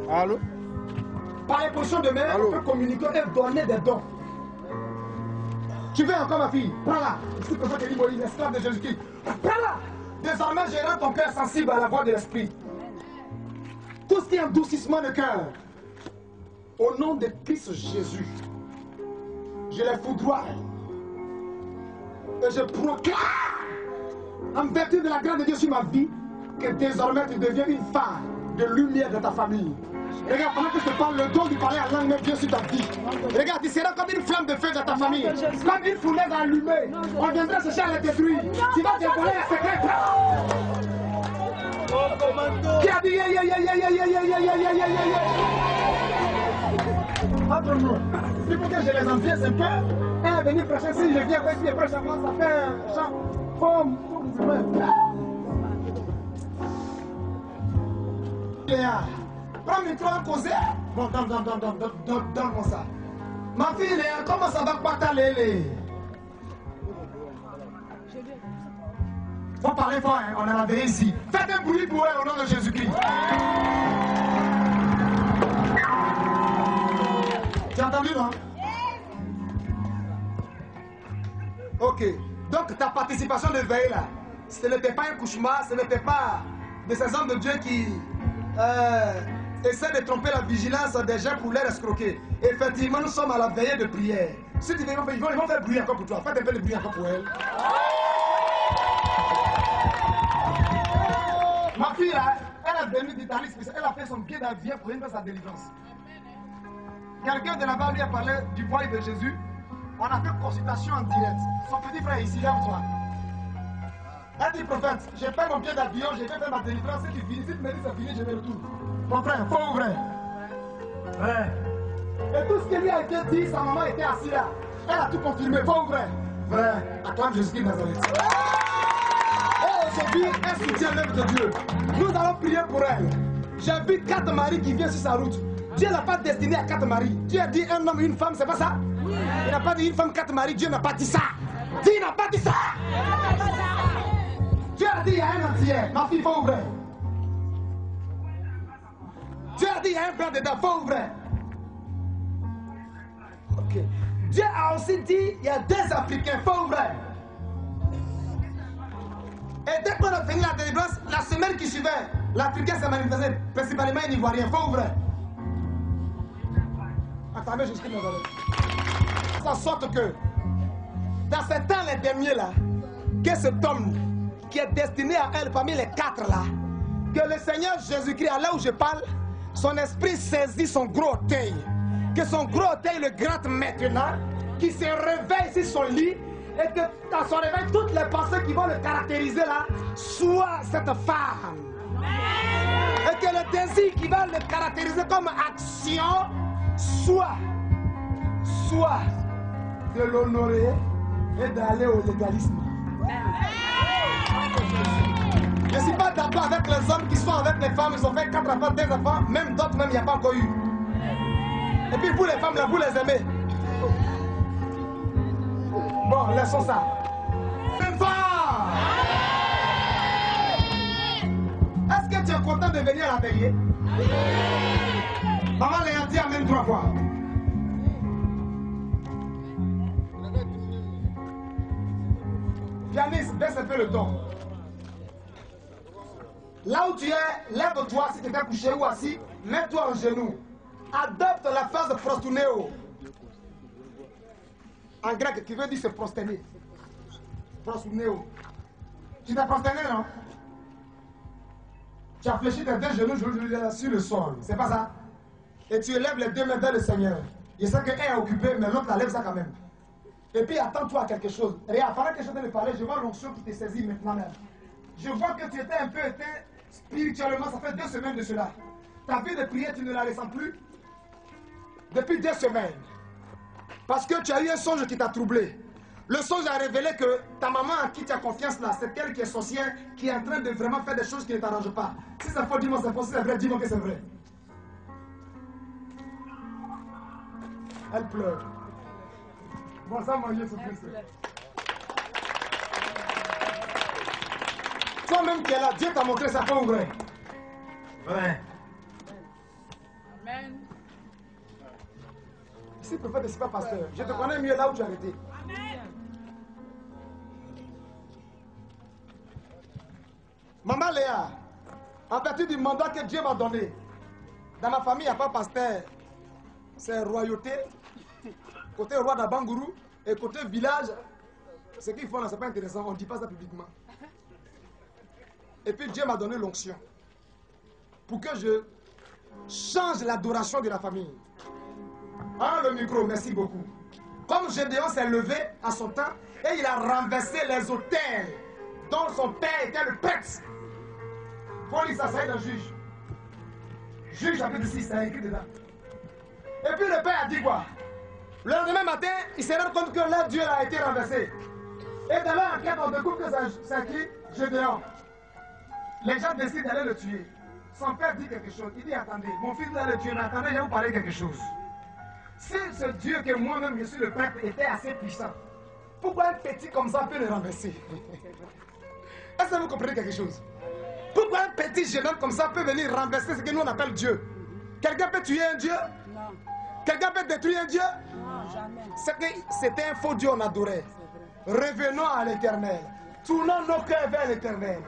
Allô? Par l'imposition de main, on peut communiquer et donner des dons. Tu veux encore, ma fille? Prends-la. C'est pour ça que dit Moïse, esclave de Jésus-Christ. Prends-la. Désormais, je rends ton cœur sensible à la voix de l'Esprit. Tout ce qui est endoucissement de cœur, au nom de Christ Jésus, je les foudroie et je proclame, en vertu de la grâce de Dieu sur ma vie, que désormais tu deviens une phare de lumière de ta famille. Regarde, pendant que je te parle, le don du parler en langue vient sur ta vie. Regarde, tu seras comme une flamme de feu dans ta famille. Comme une fournaise allumée. On viendra chercher à la détruire. Tu vas dévoiler la secret. Qui a dit entre nous, c'est pour que je les enviais, c'est que un venu prochain, si je viens avec les prochains mois, ça fait un chant. Prends le micro à causer. Bon, donne-moi ça. Ma fille, Léa, comment ça va pas t'aller? Faut parler fort, hein? On est la veille ici. Faites un bruit pour elle au nom de Jésus-Christ. Tu as entendu, non? Ok. Donc ta participation de veille là, ce n'était pas un cauchemar, ce n'était pas de ces hommes de Dieu qui essaient de tromper la vigilance des gens pour les escroquer. Effectivement, nous sommes à la veillée de prière. Si tu veux, ils vont faire bruit encore pour toi. Faites un peu de bruit encore pour elle. Ma fille là, elle a venu d'Italie, elle a fait son pied d'avion pour une faire sa délivrance. Quelqu'un de là-bas lui a parlé du poil de Jésus. On a fait consultation en direct. Son petit frère est ici, là, toi. Elle dit, prophète, j'ai fait mon pied d'avion, j'ai fait ma délivrance. Si tu me dis c'est fini, je vais le tour. Mon frère, faux ou vrai? Vrai. Et tout ce qui lui a été dit, sa maman était assise là. Elle a tout confirmé, faux ou vrai? Vrai. Acclame Jésus-Christ de Nazareth. Et aujourd'hui, elle soutient l'œuvre de Dieu. Nous allons prier pour elle. J'ai vu 4 maris qui viennent sur sa route. Dieu n'a pas destiné à 4 maris. Dieu a dit un homme et une femme, c'est pas ça? Oui. Il n'a pas dit une femme, 4 maris. Dieu n'a pas dit ça. Dieu n'a pas dit ça. Dieu a dit il y a un entier. Ma fille, faut ouvrir. Dieu a dit il y a un blanc dedans, faut ouvrir. Ok. Dieu a aussi dit il y a 2 Africains, faut ouvrir. Et dès qu'on a fini la délivrance, la semaine qui suivait, l'Africain s'est manifesté, principalement un Ivoirien, faut ouvrir. Attendez, je suis désolé. En sorte que, dans ces temps les derniers là, que cet homme qui est destiné à elle parmi les 4 là, que le Seigneur Jésus-Christ, à là où je parle, son esprit saisit son gros orteil. Que son gros orteil le gratte maintenant, qu'il se réveille sur son lit, et que dans son réveil, toutes les pensées qui vont le caractériser là, soient cette femme. Et que le désir qui va le caractériser comme action, soit de l'honorer et d'aller au légalisme. Je ne suis pas d'accord avec les hommes qui sont avec les femmes, ils ont fait 4 enfants, 2 enfants, même d'autres, même il n'y a pas encore eu. Et puis vous les femmes là, vous les aimez. Bon, laissons ça. C'est fort! Est-ce que tu es content de venir à la veillée? Maman l'a dit amen 3 fois. Pianiste, baisse un peu le ton. Là où tu es, lève-toi si tu es couché ou assis, mets-toi en genoux. Adopte la phase de prostuneo. En grec, qui veut dire se prosterner. Prostuneo. Tu t'es prosterné, non? Tu as fléchi tes 2 genoux sur le sol. C'est pas ça? Et tu élèves les 2 mains vers le Seigneur. Je sais qu'un est occupé, mais l'autre la lève ça quand même. Et puis attends-toi à quelque chose. Regarde, pendant que je te parler, je vois l'onction qui te saisit maintenant même. Je vois que tu étais un peu éteint spirituellement, ça fait 2 semaines de cela. Ta vie de prière, tu ne la ressens plus depuis 2 semaines. Parce que tu as eu un songe qui t'a troublé. Le songe a révélé que ta maman à qui tu as confiance là, c'est elle qui est sorcière, qui est en train de vraiment faire des choses qui ne t'arrangent pas. Si c'est faux, dis-moi c'est faux. Si c'est vrai, dis-moi que c'est vrai. Elle pleure. Bon, ça m'a Jésus Christ. Toi-même qui es là, Dieu t'a montré ça pas vrai. Vrai. Amen. Si prophète ne suis pas pasteur, je te connais mieux là où tu as été. Amen. Maman Léa, en vertu du mandat que Dieu m'a donné, dans ma famille, il n'y a pas pasteur. C'est royauté, côté roi d'Abangourou, et côté village. Ce qu'ils font là, ce n'est pas intéressant, on ne dit pas ça publiquement. Et puis Dieu m'a donné l'onction pour que je change l'adoration de la famille. Ah, le micro, merci beaucoup. Comme Gédéon s'est levé à son temps et il a renversé les autels dont son père était le prêtre. Faut lire ça, c'est un juge. Juge chapitre 6, c'est écrit dedans. Et puis le père a dit quoi? Le lendemain matin, il s'est rendu compte que leur Dieu a été renversé. Et dans leur enquête, on découvre que c'est écrit Gédéon. Les gens décident d'aller le tuer. Son père dit quelque chose. Il dit, attendez, mon fils doit le tuer, mais attendez, je vais vous parler quelque chose. Si ce Dieu que moi-même je suis le prêtre était assez puissant, pourquoi un petit comme ça peut le renverser? Est-ce que vous comprenez quelque chose? Pourquoi un petit jeune homme comme ça peut venir renverser ce que nous on appelle Dieu? Quelqu'un peut tuer un Dieu? Non. Quelqu'un peut détruire un Dieu? Non, jamais. C'était un faux Dieu on adorait. Revenons à l'Éternel. Tournons nos cœurs vers l'Éternel.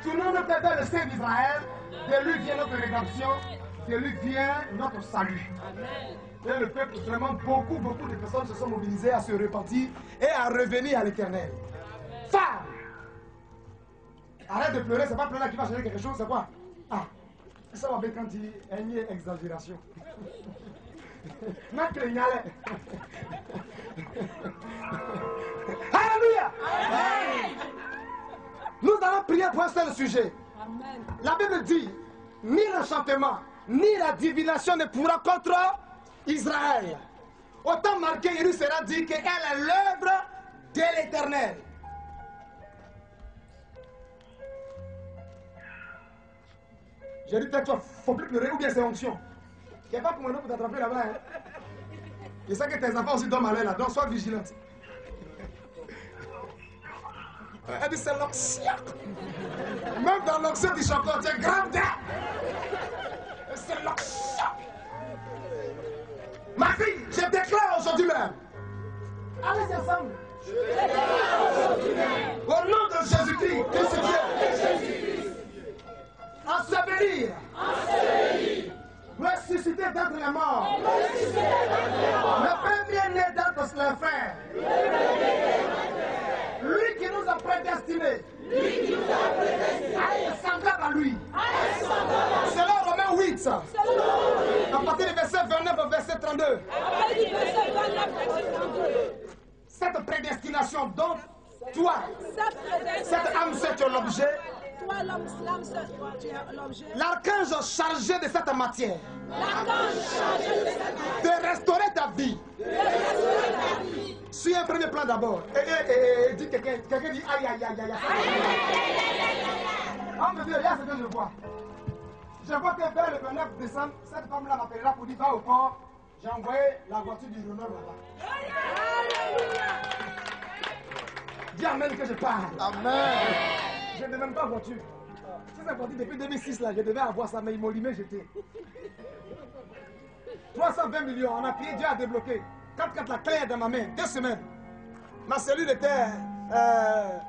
Tournons nos cœurs vers le Saint d'Israël. De lui vient notre rédemption. De lui vient notre salut. Amen. Et le peuple, vraiment, beaucoup de personnes se sont mobilisées à se repentir et à revenir à l'Éternel. Femme! Arrête de pleurer, c'est pas pleurer qui va changer quelque chose, c'est quoi? Ah, ça va bien quand il y a une exagération. Alléluia! Nous allons prier pour un seul sujet. Amen. La Bible dit, ni l'enchantement, ni la divination ne pourra contre Israël. Autant marqué, il sera dit qu'elle est l'œuvre de l'Éternel. J'ai dit, toi, il ne faut plus pleurer ou bien c'est onction. Il n'y a pas pour moi pour t'attraper là-bas. Hein. Je sais que tes enfants aussi dorment à l'air là, donc sois vigilante. Elle dit, c'est l'onction. Même dans l'onction du chanteur, tu es grave. C'est l'onction. Ma fille, je déclare aujourd'hui même. Allez ensemble. Je déclare aujourd'hui même. Au nom de Jésus-Christ, que ce Dieu. Ensevelir. Ressusciter d'entre les morts. Le premier-né d'entre les frères. Lui qui nous a prédestinés. À être semblable à lui. Selon Romains 8. À partir du verset 29 au verset 32. Cette prédestination, donc, toi, cette âme, c'est l'objet. L'archange chargé de cette matière. De restaurer ta vie. Sur un premier plan d'abord. Et dit quelqu'un dit aïe aïe aïe aïe. On me dit, regarde ce que je vois. Je vois que vers le 29 décembre, cette femme-là m'appellera pour dire va au port. J'ai envoyé la voiture du Renault là-bas. Dis amen que je parle. Amen. Je n'ai même pas voiture. Si c'est parti depuis 2006 là, je devais avoir ça, mais ils m'ont limé, j'étais. 320 millions, on a prié, Dieu a débloqué. Quand la clé est dans ma main, 2 semaines. Ma cellule était à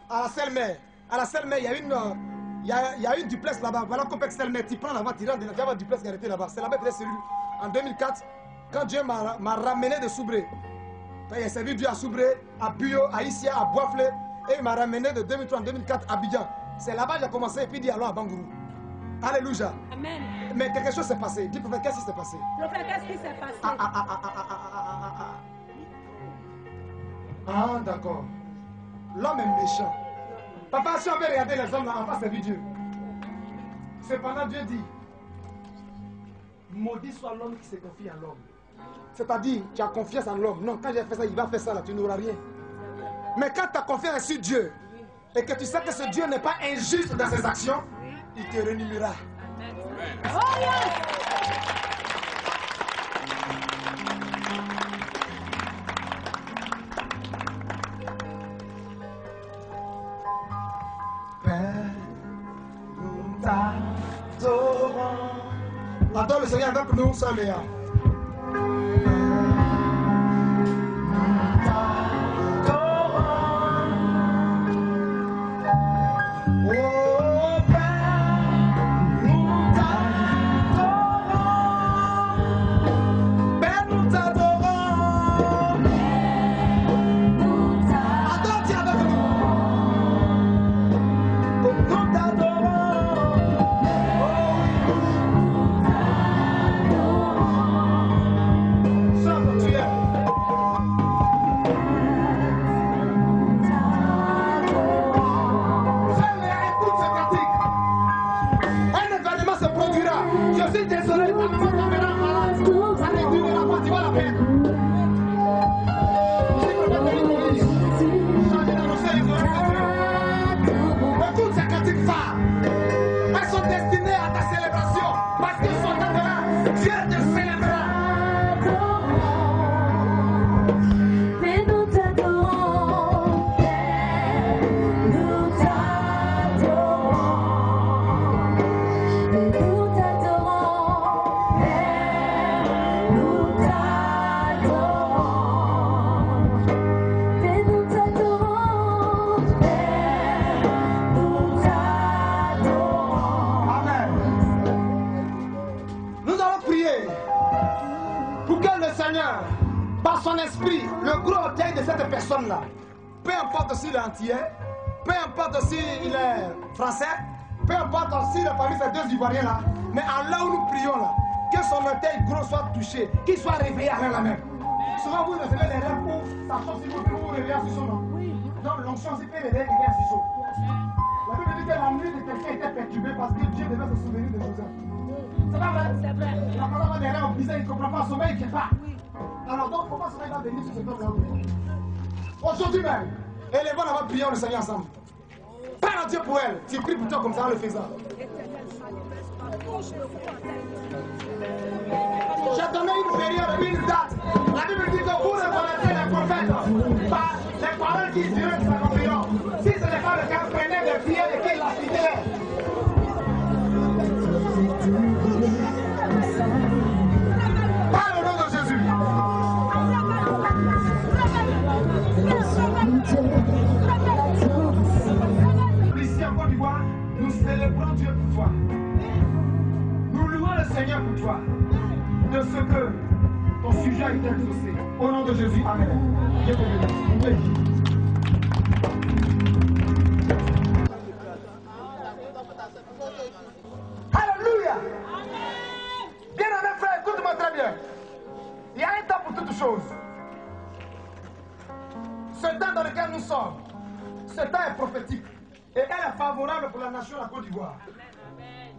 la Selmer. À la Selmer, il y a une duplex là-bas. Voilà, complexe Selmer, tu prends là-bas, tu rentres, il y a une duplex qui est arrêtée là-bas. C'est là-bas que les cellules. En 2004, quand Dieu m'a ramené de Soubré. Il a servi Dieu à Soubré, à Buyo, à Issia, à Boisflé. Et il m'a ramené de 2003 en 2004 à Abidjan. C'est là-bas que j'ai commencé et puis dit allons à Bangourou. Alléluia. Amen. Mais quelque chose s'est passé. Dis prophète, qu'est-ce qui s'est passé? Prophète, qu'est-ce qui s'est passé? Ah, d'accord. L'homme est méchant. Papa, si on veut regarder les hommes là, on va servir Dieu. Cependant, Dieu dit maudit soit l'homme qui se confie en l'homme. C'est-à-dire, tu as confiance en l'homme. Non, quand j'ai fait ça, il va faire ça là, tu n'auras rien. Mais quand tu as confiance sur Dieu, et que tu sais que ce Dieu n'est pas injuste dans ses actions, il te réunira. Oh yes! Père, nous t'adorons. Adore le Seigneur avec nous, Saint Léa. Nous personne là, peu importe s'il est antillais, peu importe s'il est français, peu importe s'il est parmi ces deux Ivoiriens là, mais en là où nous prions là, que son orteil gros soit touché, qu'il soit réveillé à la même. Souvent vous recevez les rêves où ça change si vous réveillez en Susso, non? Donc l'onction c'est fait les rêves qui en Susso. La Bible dit que la nuit de quelqu'un était perturbée parce que Dieu devait se souvenir de Joseph. C'est pas vrai? C'est vrai. La parole des rêves, il ne comprend pas, sommeil qui est pas. Alors donc pourquoi sommeil va venir sur ce peuple-là? Aujourd'hui même, élevons la prière le Seigneur ensemble. Parle à Dieu pour elle. Tu pries pour toi comme ça en le faisant. J'ai donné une période, une date. La Bible dit que vous reconnaissez les prophètes par les paroles qui diront qu'ils s'accompliront. Si ce n'est pas le cas, prenez des prières et qu'ils la citez. Parle au nom de Jésus. Ici en Côte d'Ivoire, nous célébrons Dieu pour toi. Nous louons le Seigneur pour toi. De ce que ton sujet a été exaucé. Au nom de Jésus, amen. Dieu te bénisse. Alléluia. Bien-aimé frère, écoute-moi très bien. Il y a un temps pour toutes choses. Ce temps dans lequel nous sommes, ce temps est prophétique. Et elle est favorable pour la nation de la Côte d'Ivoire.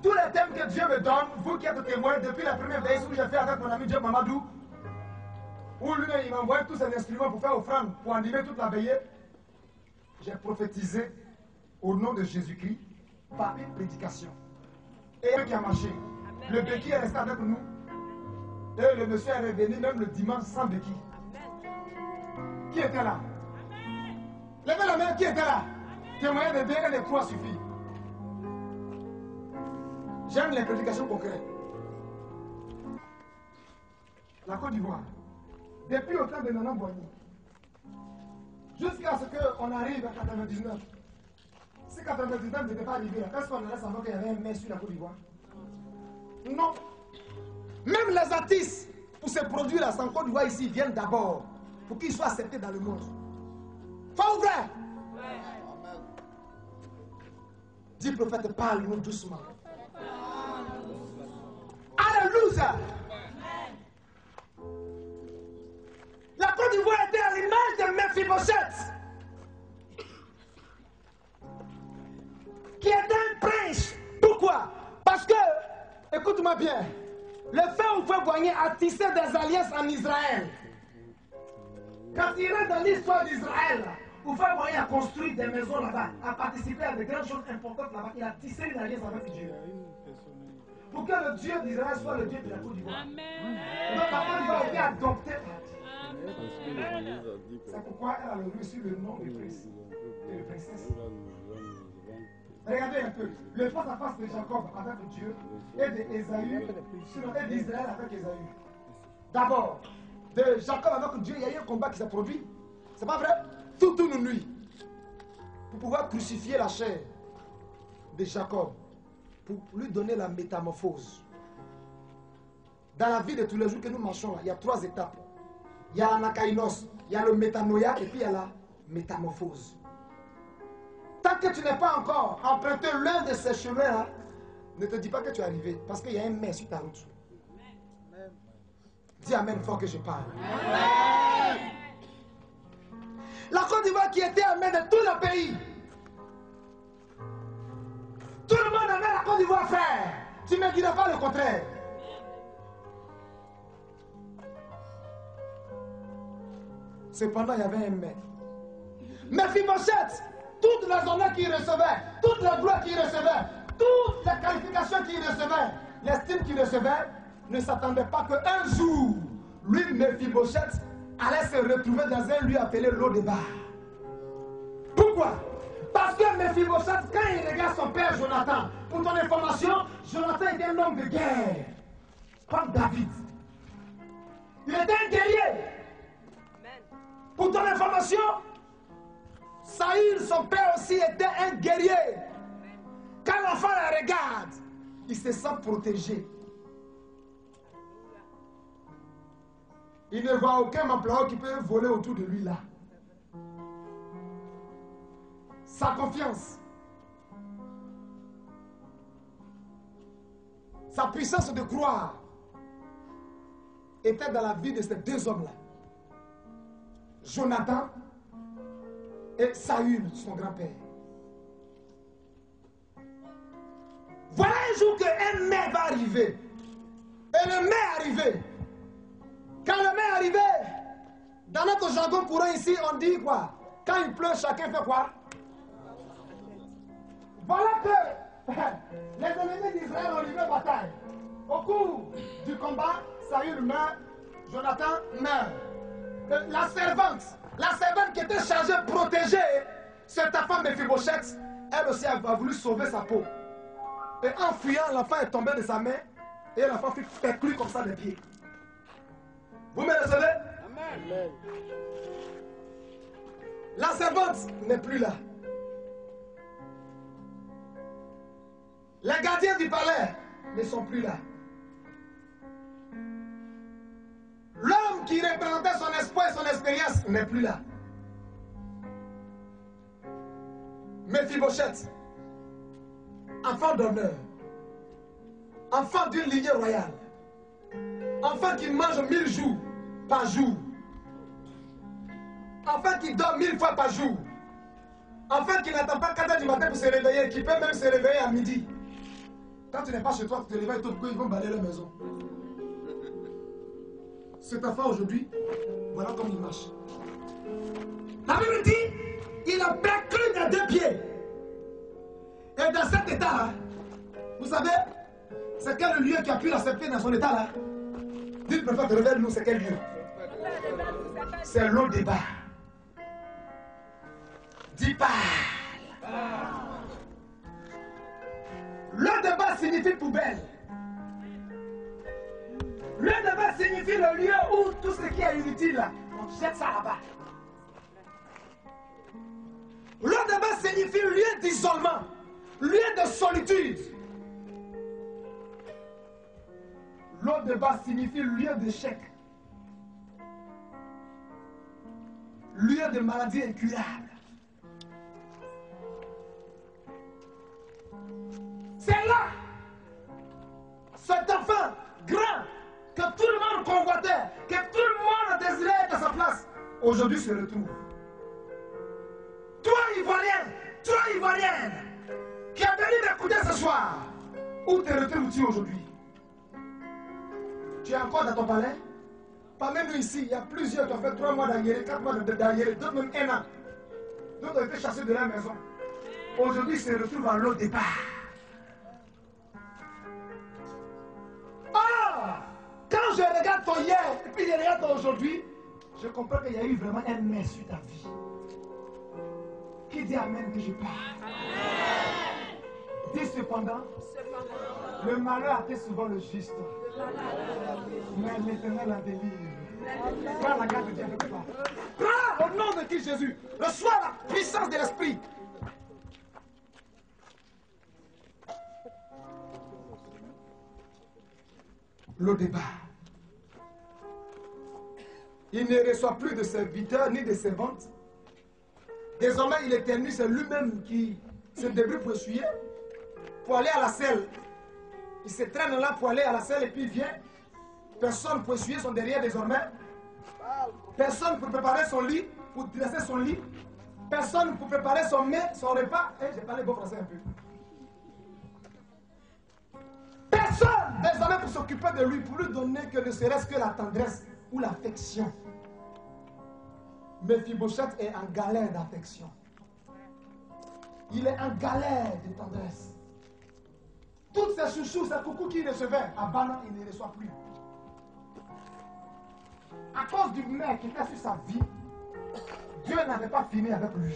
Tous les thèmes que Dieu me donne, vous qui êtes témoins, depuis la première veille où j'ai fait avec mon ami Dieu Mamadou, où lui il m'a envoyé tous ses instruments pour faire offrande, pour animer toute la veillée, j'ai prophétisé au nom de Jésus-Christ par une prédication. Et ce qui a marché. Le béquille est resté avec nous. Et le monsieur est revenu même le dimanche sans béquille. Qui était là? Levez la main, qui était là? Témoigner de Dieu et les trois suffit. J'aime les prédications concrètes. La Côte d'Ivoire, depuis le temps de Nana Boigny, jusqu'à ce qu'on arrive à 99. Si 99 n'était pas arrivé, est-ce qu'on allait savoir qu'il y avait un maire sur la Côte d'Ivoire? Non. Même les artistes, pour se produire à San Côte d'Ivoire ici, viennent d'abord pour qu'ils soient acceptés dans le monde. Faux ou vrai? Dis prophète, parle-nous doucement. Alléluia. La Côte d'Ivoire était à l'image de Mephibosheth, qui était un prince. Pourquoi? Parce que, écoute-moi bien, le fait où fait Boigny a tissé des alliances en Israël. Quand il est dans l'histoire d'Israël, où fait Boigny a construit des maisons là-bas, a participé à de grandes choses importantes là-bas, il a tissé une alliance avec Dieu. Pour que le Dieu d'Israël soit le Dieu de la Côte d'Ivoire. Donc la Côte d'Ivoire a été adoptée par Dieu. C'est pourquoi elle a reçu le nom de prince et de princesse. Regardez un peu, le face à face de Jacob avec Dieu et d'Ésaü, et d'Israël avec Ésaü. D'abord, de Jacob avec Dieu, il y a eu un combat qui s'est produit. C'est pas vrai? Toute une nuit. Pour pouvoir crucifier la chair de Jacob. Pour lui donner la métamorphose. Dans la vie de tous les jours que nous marchons, il y a 3 étapes. Il y a l'anakainos, il y a le métanoïa et puis il y a la métamorphose. Tant que tu n'es pas encore emprunté l'un de ces chemins-là, ne te dis pas que tu es arrivé, parce qu'il y a un mais sur ta route. Dis amen fort que je parle. Amen. La Côte d'Ivoire qui était en main de tout le pays. Tout le monde aimait la Côte d'Ivoire, frère. Tu ne me diras pas le contraire. Cependant, il y avait un mais. Mephibosheth, toutes les honneurs qu'il recevait, toutes les gloires qu'il recevait, toutes les qualifications qu'il recevait, l'estime qu'il recevait, ne s'attendait pas qu'un jour, lui, Mephibosheth, allait se retrouver dans un lieu appelé Lo-Debar. Pourquoi? Parce que Mephibosheth, quand il regarde son père Jonathan, pour ton information, Jonathan était un homme de guerre, comme David. Il était un guerrier. Pour ton information, Saül, son père aussi, était un guerrier. Quand l'enfant la regarde, il se sent protégé. Il ne voit aucun employé qui peut voler autour de lui là. sa confiance, sa puissance de croire était dans la vie de ces deux hommes-là. Jonathan et Saül, son grand-père. Voilà un jour qu'un mai va arriver. Et le mai est arrivé. Quand le mai est arrivé, dans notre jargon courant ici, on dit quoi? Quand il pleut, chacun fait quoi? Voilà que les ennemis d'Israël ont livré bataille. Au cours du combat, Saül meurt, Jonathan meurt. La servante qui était chargée de protéger cette femme Méphibosheth, elle aussi a voulu sauver sa peau. Et en fuyant, l'enfant est tombé de sa main et l'enfant fut perclus comme ça des pieds. Vous me recevez? Amen. La servante n'est plus là. Les gardiens du palais ne sont plus là. L'homme qui représentait son espoir et son expérience n'est plus là. Méphibosheth, enfant d'honneur, enfant d'une lignée royale, enfant qui mange 1000 jours par jour, enfant qui dort 1000 fois par jour, enfant qui n'attend pas 4 heures du matin pour se réveiller, qui peut même se réveiller à midi. Quand tu n'es pas chez toi, tu te réveilles tôt, ils vont balayer la maison. Cet enfant aujourd'hui, voilà comme il marche. La Bible dit, il a perclus des deux pieds. Et dans cet état-là, vous savez, c'est quel lieu qui a pu l'accepter dans son état-là? Dites, prophète, révèle-nous, c'est quel lieu? C'est l'eau des bas. Dis pas. L'eau des bas signifie poubelle. L'eau des bas signifie le lieu où tout ce qui est inutile, on jette ça là-bas. L'eau des bas signifie lieu d'isolement, lieu de solitude. L'eau de bas signifie lieu d'échec, lieu de maladie incurable. C'est là, cet enfant grand que tout le monde convoitait, que tout le monde désirait être à sa place, aujourd'hui se retrouve. Toi, Ivoirienne, qui a venu m'écouter ce soir, où te retrouves-tu aujourd'hui? Tu es encore dans ton palais? Parmi nous ici, il y a plusieurs qui ont fait 3 mois d'arriéré, 4 mois d'arriéré, d'autres même 1 an. D'autres ont été chassés de la maison. Aujourd'hui, ils se retrouvent à l'eau départ. Quand je regarde ton hier et puis je regarde ton aujourd'hui, je comprends qu'il y a eu vraiment un mais sur ta vie. Qui dit amen que je parle? Dis cependant, le malheur attend souvent le juste. Mais l'Éternel en délivre. Prends la grâce de Dieu avec toi. Prends au nom de Christ Jésus. Reçois la puissance de l'Esprit. Le débat. Il ne reçoit plus de serviteurs ni de servantes. Désormais, il est tenu, c'est lui-même qui se débrouille pour essuyer, pour aller à la selle. Il se traîne là pour aller à la selle et puis il vient. Personne pour essuyer son derrière désormais. Personne pour préparer son lit, pour dresser son lit. Personne pour préparer son mets, son repas. J'ai parlé beau français un peu. Personne désormais pour s'occuper de lui, pour lui donner que ne serait-ce que la tendresse ou l'affection. Méphibosheth est en galère d'affection. Il est en galère de tendresse. Toutes ces chouchous, ces coucous qu'il recevait, à Bana, il ne les reçoit plus. À cause du mec qui était sur sa vie, Dieu n'avait pas fini avec lui.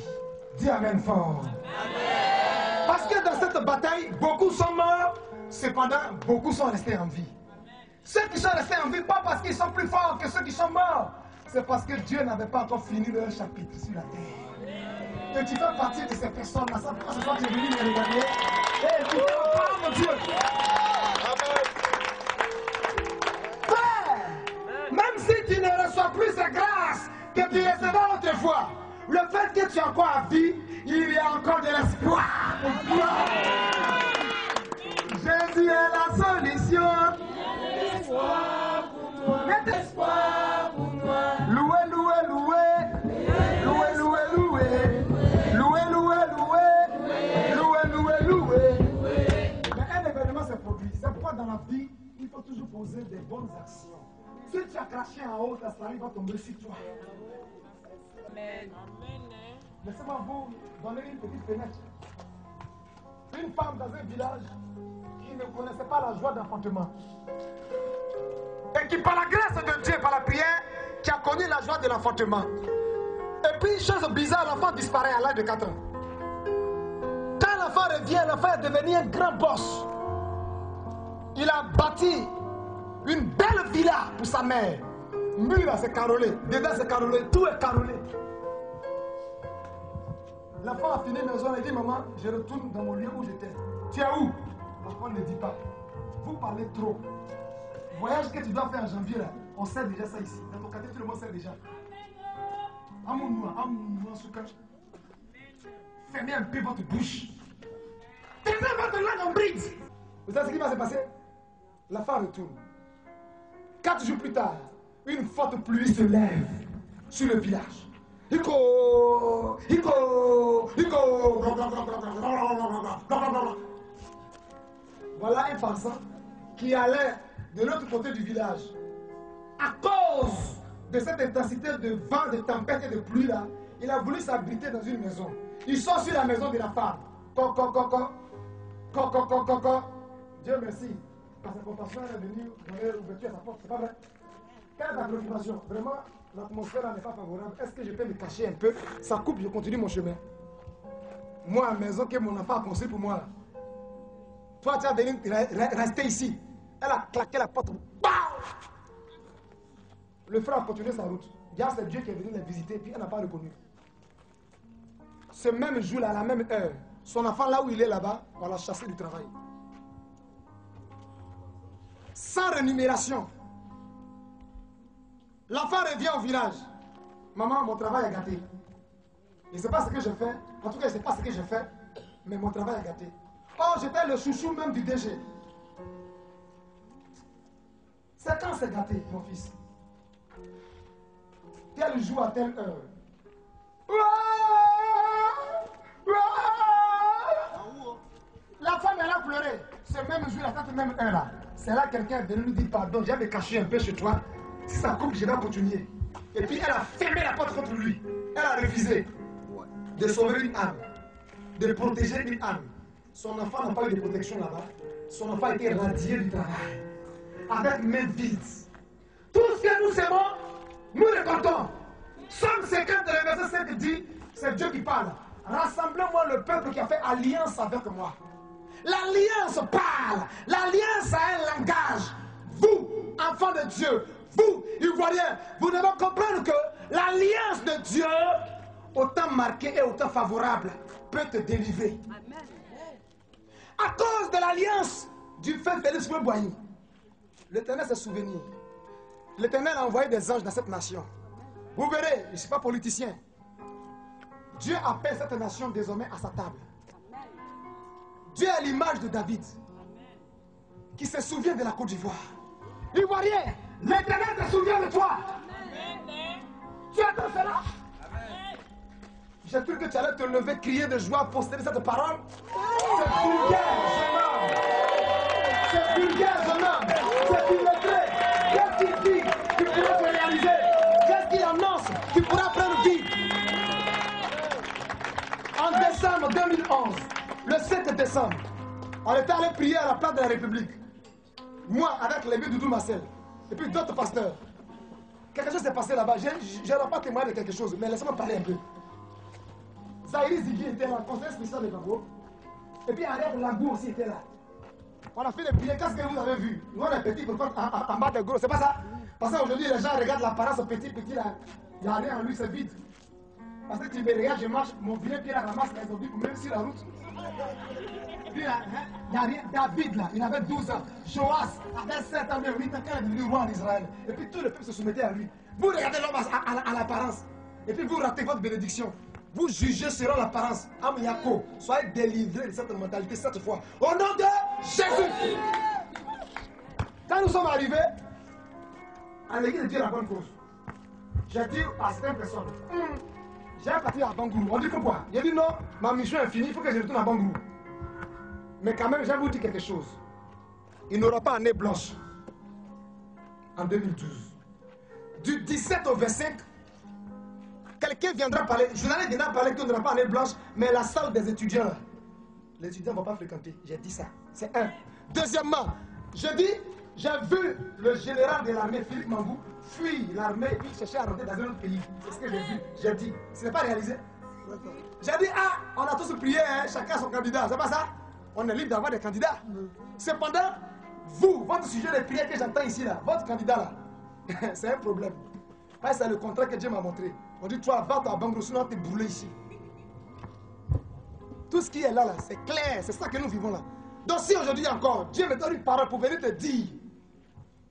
Dis amen fort. Amen. Parce que dans cette bataille, beaucoup sont morts, cependant, beaucoup sont restés en vie. Ceux qui sont restés en vie, pas parce qu'ils sont plus forts que ceux qui sont morts, c'est parce que Dieu n'avait pas encore fini leur chapitre sur la terre. Et tu fais partie de ces personnes-là. Ça pourquoi ce soir tu es venu me regarder. Et tu fais encore, mon Dieu. Frère, même si tu ne reçois plus ces grâces que tu recevais autrefois, le fait que tu es encore en vie, il y a encore de l'espoir. Jésus est la solution. Mettez espoir pour toi. Loué, loué, loué. Loué, loué, loué. Loué, loué, loué. Loué, loué, loué. Mais un événement s'est produit. C'est pourquoi dans la vie, il faut toujours poser des bonnes actions. Si tu as craché en haut, ta salut va tomber sur toi. Amen. Laissez-moi vous donner une petite fenêtre. Une femme dans un village qui ne connaissait pas la joie d'enfantement. Et qui, par la grâce de Dieu, par la prière, qui a connu la joie de l'enfantement. Et puis, chose bizarre, l'enfant disparaît à l'âge de 4 ans. Quand l'enfant revient, l'enfant est devenu un grand boss. Il a bâti une belle villa pour sa mère. Mur, c'est carrelé. Dedans, c'est carrelé. Tout est carrelé. L'enfant a fini maison et dit, maman, je retourne dans mon lieu où j'étais. Tu es où? L'enfant ne dit pas. Vous parlez trop. Le voyage que tu dois faire en janvier, là, on sait déjà ça ici. Dans ton quartier, tout le monde sait déjà. Amour-moi, souka. Fermez un peu votre bouche. Fermez votre langue en bride. Vous savez ce qui va se passer? L'enfant retourne. 4 jours plus tard, une forte pluie se lève sur le village. Hico. Voilà un passant qui allait de l'autre côté du village. À cause de cette intensité de vent, de tempête et de pluie là, il a voulu s'abriter dans une maison. Il sort sur la maison de la femme. Dieu merci. Par sa compassion, elle est venue donner l'ouverture à sa porte. C'est pas vrai? Quelle est ta préoccupation? Vraiment, l'atmosphère n'est pas favorable. Est-ce que je peux me cacher un peu? Ça coupe, je continue mon chemin. Moi, à la maison que mon enfant a construit pour moi là. Toi, tu as venu rester ici. Elle a claqué la porte. Bam! Le frère a continué sa route. Bien, c'est Dieu qui est venu la visiter, puis elle n'a pas reconnu. Ce même jour-là, à la même heure, son enfant, là où il est là-bas, on l'a chassé du travail. Sans rémunération. L'enfant revient au village. Maman, mon travail est gâté. Je ne sais pas ce que j'ai fait. En tout cas, je ne sais pas ce que j'ai fait. Mais mon travail est gâté. Oh, j'étais le chouchou même du DG. C'est quand c'est gâté, mon fils? Tel jour à telle heure. La femme, elle a pleuré. Ce même jour, à cette même heure là. C'est là que quelqu'un est venu lui dire pardon, j'ai me cacher un peu chez toi. Si ça coupe, je vais continuer. Et puis elle a fermé la porte contre lui. Elle a refusé de sauver une âme, de protéger une âme. Son enfant n'a pas eu de protection là-bas. Son enfant a été radié du travail. Avec main vide. Tout ce que nous aimons, nous récoltons. Somme 50 de le verset 7 dit, c'est Dieu qui parle. Rassemblez-moi le peuple qui a fait alliance avec moi. L'alliance parle. L'alliance a un langage. Vous, enfants de Dieu, vous, Ivoiriens, vous devez comprendre que l'alliance de Dieu, autant marquée et autant favorable, peut te délivrer. Amen. À cause de l'alliance du fait Félix Boigny, l'Éternel s'est souvenu. L'Éternel a envoyé des anges dans cette nation. Vous verrez, je ne suis pas politicien. Dieu appelle cette nation désormais à sa table. Dieu est l'image de David, qui se souvient de la Côte d'Ivoire. Ivoirien, l'Éternel se souvient de toi. Tu entends cela? J'ai cru que tu allais te lever, crier de joie, poster cette parole. C'est vulgaire, jeune homme. C'est vulgaire, jeune homme. C'est illettré. Qu'est-ce qu'il dit qui pourra se réaliser? Qu'est-ce qu'il annonce qui pourra prendre vie? En décembre 2011, le 7 décembre, on était allé prier à la place de la République. Moi, avec l'évêque Doudou Marcel, et puis d'autres pasteurs. Quelque chose s'est passé là-bas. Je n'aurai pas témoigné de quelque chose, mais laissez-moi parler un peu. Zahiri Zigui était là, conseiller spécial de Gabo. Et puis Ariel Langou aussi était là. On a fait les prières. Qu'est-ce que vous avez vu? Nous, on est petits pour faire en bas de gros. C'est pas ça? Parce qu'aujourd'hui, les gens regardent l'apparence petit là. Il n'y a rien en lui, c'est vide. Parce que tu me regardes, je marche, mon vilain pied là ramasse les objets, même sur la route. Puis là, il n'y a rien. David là, il avait 12 ans. Joas avait 7 ans, 8 ans, quand il est devenu roi en Israël. Et puis tout le peuple se soumettait à lui. Vous regardez l'homme à l'apparence. Et puis vous ratez votre bénédiction. Vous jugez selon l'apparence. Amiyako, soyez délivrés de cette mentalité cette fois. Au nom de Jésus. Quand nous sommes arrivés à l'église de Dieu la bonne cause, j'ai dit à certaines personnes, j'ai parti à Bangourou. On dit pourquoi? J'ai dit non, ma mission est finie, il faut que je retourne à Bangourou. Mais quand même, je vais vous dire quelque chose. Il n'aura pas année blanche en 2012. Du 17 au 25, quelqu'un viendra parler. Je n'allais déjà parler qu'il n'y aura pas année blanche, mais la salle des étudiants, les étudiants ne vont pas fréquenter. J'ai dit ça. C'est un. Deuxièmement, je dis, j'ai vu le général de l'armée, Philippe Mangou, fuir l'armée, il cherchait à rentrer dans un autre pays. C'est ce que j'ai vu. J'ai dit. Ce n'est pas réalisé. J'ai dit, ah, on a tous prié, hein, chacun son candidat. C'est pas ça? On est libre d'avoir des candidats. Cependant, vous, votre sujet de prière que j'entends ici, là, votre candidat là, c'est un problème. C'est le contrat que Dieu m'a montré. On dit, toi, va à Bangourou, sinon on te brûler ici. Tout ce qui est là, c'est clair, c'est ça que nous vivons là. Donc si aujourd'hui encore, Dieu me donne une parole pour venir te dire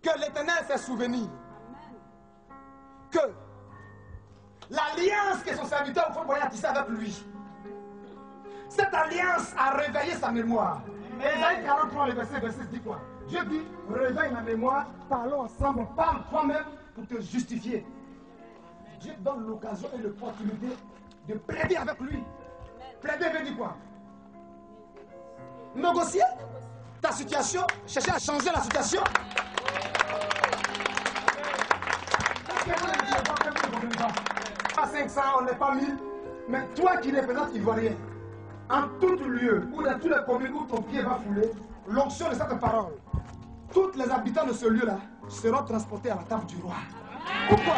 que l'Éternel s'est souvenu que l'alliance que son serviteur au fond a tissée avec lui, cette alliance a réveillé sa mémoire. Ésaïe 43, le verset 26 dit quoi? Dieu dit, réveille ma mémoire, parlons ensemble, parle toi-même pour te justifier. Dieu donne l'occasion et l'opportunité de plaider avec lui. Plaider veut dire quoi? Négocier ta situation, chercher à changer la situation. Pas 500, on n'est pas 1000, mais toi qui représentes Ivoirien, en tout lieu, ou dans tous les communes où ton pied va fouler, l'onction de cette parole, tous les habitants de ce lieu-là seront transportés à la table du roi. Pourquoi?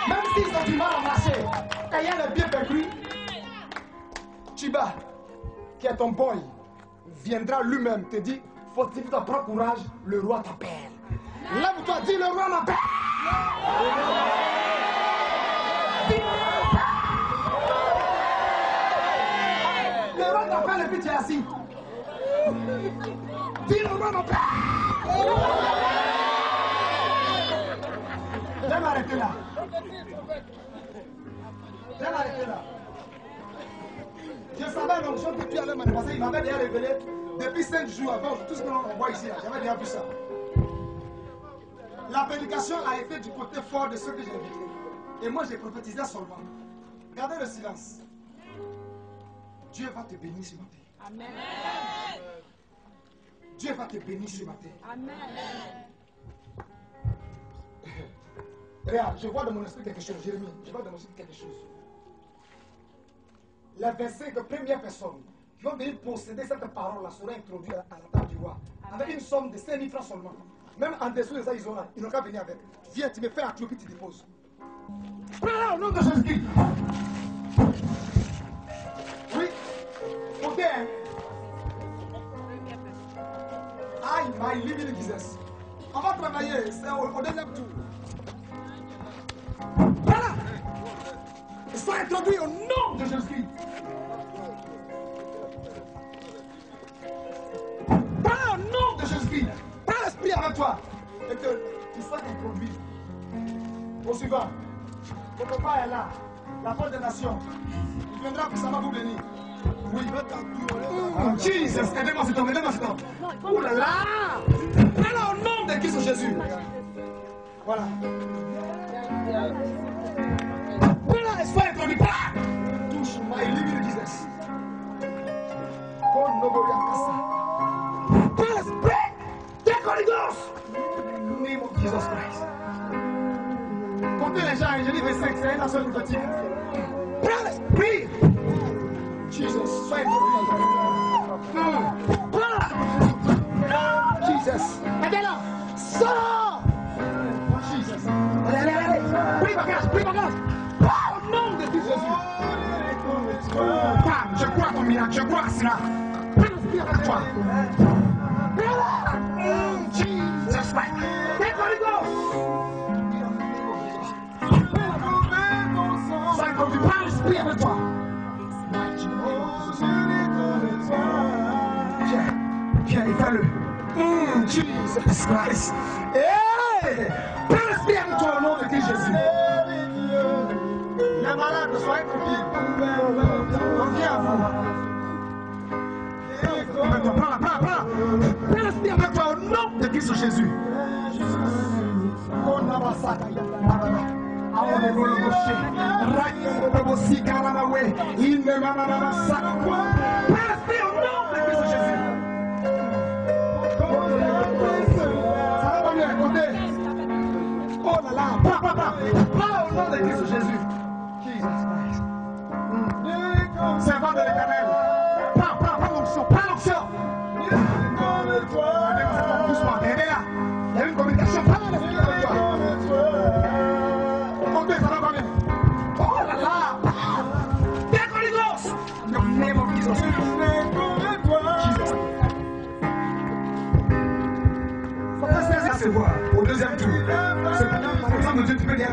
Même s'ils ont du mal à marcher, ayant le pied perdu, Chiba, qui est ton boy, viendra lui-même te dire, faut-il te prendre courage, le roi t'appelle. Lève-toi, dis, le roi m'appelle. Le roi t'appelle et puis tu es assis. Dis, le roi m'appelle. Je vais m'arrêter là. Je vais m'arrêter là. Je savais l'onction que tu allais manifester. Il m'avait déjà révélé depuis 5 jours avant tout ce que l'on voit ici. J'avais déjà vu ça. La prédication a été du côté fort de ceux que j'ai invités. Et moi, j'ai prophétisé seulement. Gardez le silence. Dieu va te bénir ce matin. Amen. Dieu va te bénir ce matin. Amen. Regarde, je vois dans mon esprit quelque chose. Jérémie, je vois dans mon esprit quelque chose. Les 25 premières personnes qui vont venir posséder cette parole-là seront introduites à la table du roi. Avec une somme de 5 000 francs seulement. Même en dessous de ça, ils n'ont qu'à venir avec. Viens, tu me fais un clou puis tu déposes. Prends au nom de Jésus-Christ. Oui. Ok. Aïe, my living Jesus. On va travailler, c'est au deuxième tour. Voilà. Ils sont introduits au nom de Jésus-Christ. Prends au nom de Jésus-Christ. Prends l'esprit avec toi. Et que tu sois introduit. Au suivant. Ton papa est là. La porte des nations. Il viendra pour ça va vous bénir. Oui. Jesus, aidez-moi cet homme, aidez-moi cet homme. Oh là là. Prends au nom de Christ Jésus. Voilà. Voilà, sois introduit. Touche my living Jesus. God no go yakasa. Prends l'esprit. Take Holy Ghost. Name of Jesus Christ. Comptez les gens, je dis 25, c'est la seule prophétique. Prends l'esprit. Jesus, sois introduit. Jesus. Aidez-la. Sors. Jesus. Allez, allez, allez. Prie bagage, prie bagage. Au nom de Jésus. Pam, je crois ton miracle, je crois à cela. Prends l'esprit avec toi. Jesus Christ. Take Holy Ghost. Sois introduit. Prends l'esprit avec toi. Viens, fais-le. Jesus Christ. Hey! Prends l'esprit avec toi au nom de Christ Jésus. Les malades, soyez tranquilles. Reviens à vous. Prends l'esprit avec toi au nom de Christ Jésus. Oh là là, pas au nom de Christ Jésus. Servant de l'Éternel, pas l'onction, pas l'onction. Doucement, aidez là. Il y a une communication, pas l'esprit avec toi. Comptez, ça va combien? Oh là là, take Holy Ghost. In the name of Jesus. Faut pas se laisser voir au deuxième tour. C'est pour ça que Dieu, tu peux dire.